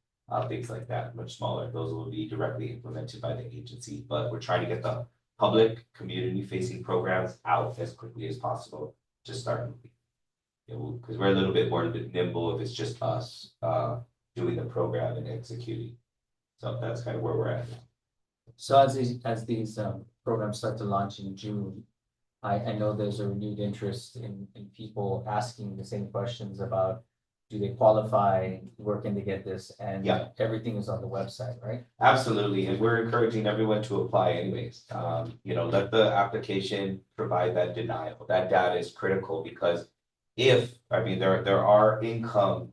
things like that, much smaller. Those will be directly implemented by the agency, but we're trying to get the public community facing programs out as quickly as possible to start moving. Because we're a little bit more nimble if it's just us doing the program and executing. So that's kind of where we're at. So as these programs start to launch in June, I know there's a renewed interest in people asking the same questions about do they qualify, where can they get this? And yeah, everything is on the website, right? Absolutely. And we're encouraging everyone to apply anyways. Let the application provide that denial. That data is critical because there are income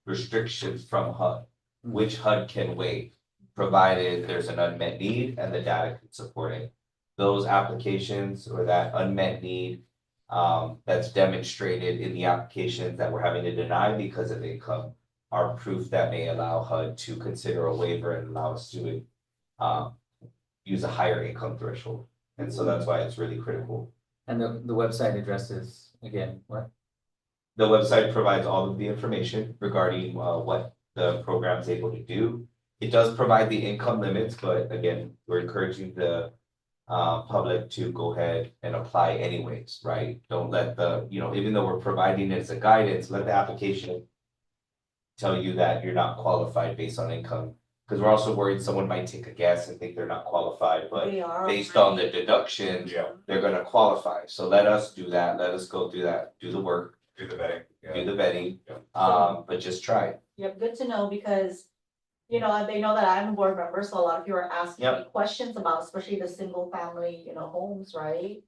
restrictions from HUD, which HUD can waive, provided there's an unmet need and the data can support it. Those applications or that unmet need that's demonstrated in the applications that we're having to deny because of income are proof that may allow HUD to consider a waiver and allow us to use a higher income threshold. And so that's why it's really critical. And the website addresses, again, what? The website provides all of the information regarding what the program is able to do. It does provide the income limits, but again, we're encouraging the public to go ahead and apply anyways, right? Don't let even though we're providing it as a guidance, let the application tell you that you're not qualified based on income. Because we're also worried someone might take a guess and think they're not qualified, but We are based on the already- deductions, Yeah. they're gonna qualify. So let us do that, let us go through that, do the work, Do the vetting. do the vetting, Yeah. but just try. Yep, good to know because, you know, they know that I'm a board member, so a lot of you are asking me questions about, especially the single family, you know, homes, right?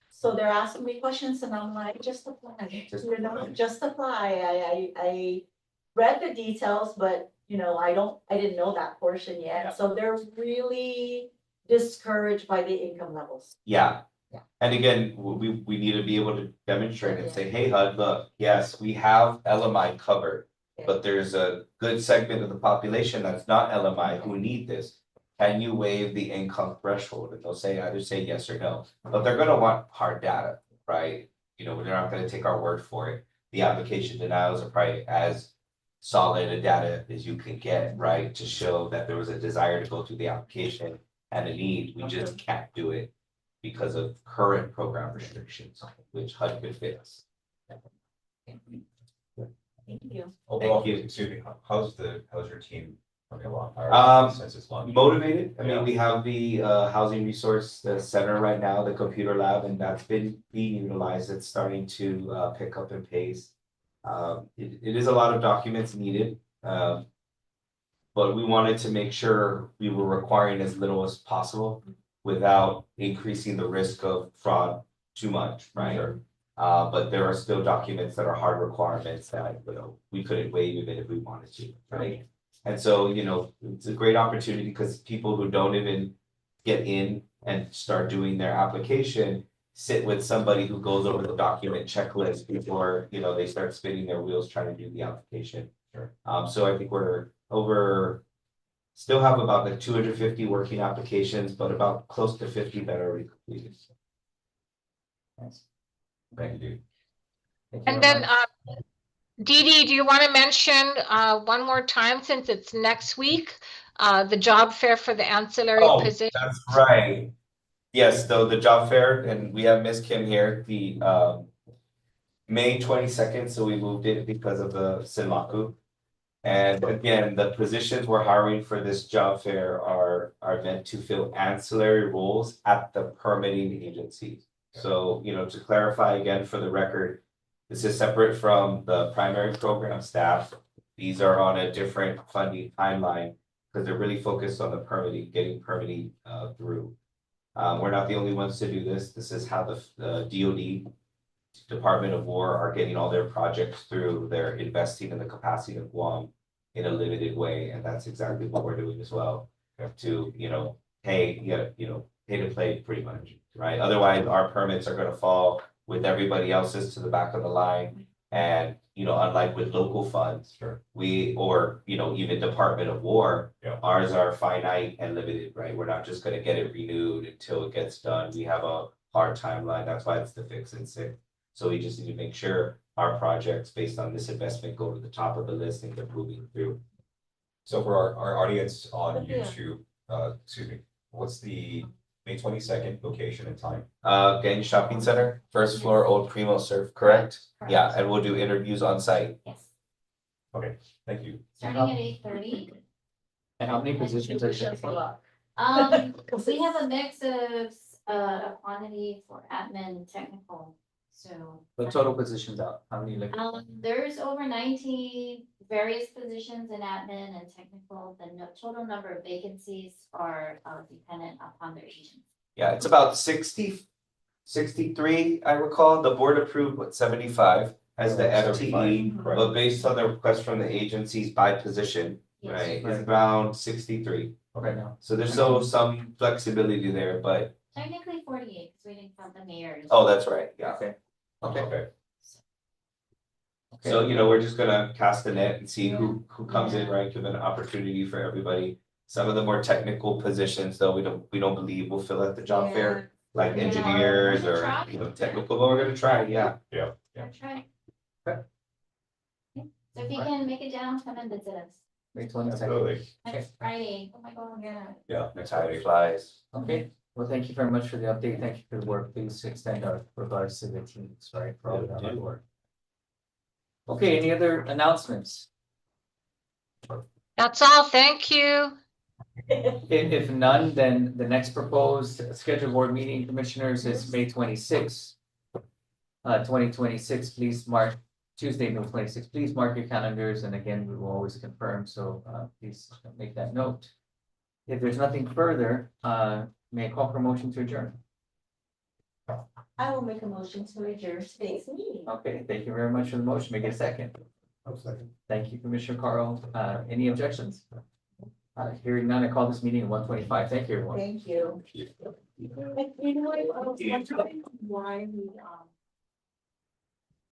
So they're asking me questions and I'm like, just apply, Just you know, apply. just apply. I read the details, but you know, I didn't know that portion Yeah. yet. So they're really discouraged by the income levels. Yeah. Yeah. And again, we need to be able to demonstrate and say, hey, HUD, look, yes, we have LMI covered. Yeah. But there's a good segment of the population that's not LMI who need this. Can you waive the income threshold? And they'll say either say yes or no, but they're gonna want hard data, right? You know, they're not gonna take our word for it. The application denials are probably as solid a data as you can get, right? To show that there was a desire to go through the application and a need, we just can't do it because of current program restrictions, which HUD could fix. Thank you. Overall, you. excuse me, how's your team coming along? Since it's launched? Motivated, I Yeah. mean, we have the housing resource, the center right now, the computer lab, and that's been being utilized, it's starting to pick up and pace. It is a lot of documents needed, but we wanted to make sure we were requiring as little as possible without increasing the risk of fraud too much, right? Sure. But there are still documents that are hard requirements that, you know, we couldn't waive even if we wanted to, right? And so, you know, it's a great opportunity because people who don't even get in and start doing their application sit with somebody who goes over the document checklist before, you know, they start spinning their wheels trying to do the application. Sure. So I think we're still have about like 250 working applications, but about close to 50 that are already completed. Thanks. Thank you. Thank you And very then, much. Dee Dee, do you want to mention one more time, since it's next week, the job fair for the ancillary position? That's right. Yes, though the job fair, and we have Miss Kim here, the May 22nd, so we moved it because of the Sinmaku. And again, the positions we're hiring for this job fair are meant to fill ancillary roles at the permitting agencies. So, you know, to clarify again for the record, this is separate from the primary program staff. These are on a different funding timeline because they're really focused on the permitting, getting permitting through. We're not the only ones to do this. This is how the DoD, Department of War, are getting all their projects through. They're investing in the capacity of Guam in a limited way, and that's exactly what we're doing as well. To, you know, pay to play pretty much, right? Otherwise, our permits are gonna fall with everybody else's to the back of the line. And, you know, unlike with local funds, Sure. Even Department of War, Yeah. ours are finite and limited, right? We're not just gonna get it renewed until it gets done. We have a hard timeline. That's why it's the fix and sick. So we just need to make sure our projects based on this investment go to the top of the list and get moving through. So for our audience on Yeah. YouTube, excuse me, what's the May 22nd location and time? Gang Shopping Center, first floor, Old Primo Surf, correct? Yeah, and we'll do interviews on site. Yes, Okay, thank you. Starting at 8:30. And how many positions are there? We have a mix of a quantity for admin, technical, so. The total positions out, how many like? There's over 90 various positions in admin and technical. The total number of vacancies are dependent upon their agency. Yeah, it's about 63, I recall. The board approved 75 as the 75, FTE, correct. but based on the request from the agencies by position, Yes. right, Right. it's around 63. Okay, now. So there's still some flexibility there, but, Technically 48, because we didn't count the mayors. oh, that's right, yeah. Okay. Okay. So, you know, we're just gonna cast the net and see who comes in, right, give an opportunity for everybody. Some of the more technical positions, though, we don't believe will fill at the job fair, like Yeah. engineers We're or, gonna try. you know, technical, but we're gonna try, yeah. That's right. Okay. So if you can make it down, come and visit us. May 22nd. Absolutely. Next Friday, oh my God, yeah. Yeah, next Time Friday. flies. Okay, well, thank you very much for the update. Thank you for the work. Please extend our regards to the teams, right? For all the hard work. Okay, any other announcements? That's all. Thank you. If none, then the next proposed scheduled board meeting, commissioners, is May 26th. 2026, please mark Tuesday, May 26th. Please mark your calendars, and again, we will always confirm, so please make that note. If there's nothing further, may I call for a motion to adjourn? I will make a motion to adjourn today's meeting. Okay, thank you very much for the motion. Make it a second. I'll second. Thank you, Commissioner Carl. Any objections? Hearing none, I call this meeting at 1:25. Thank you, everyone. Thank you. You know what, I was wondering why we,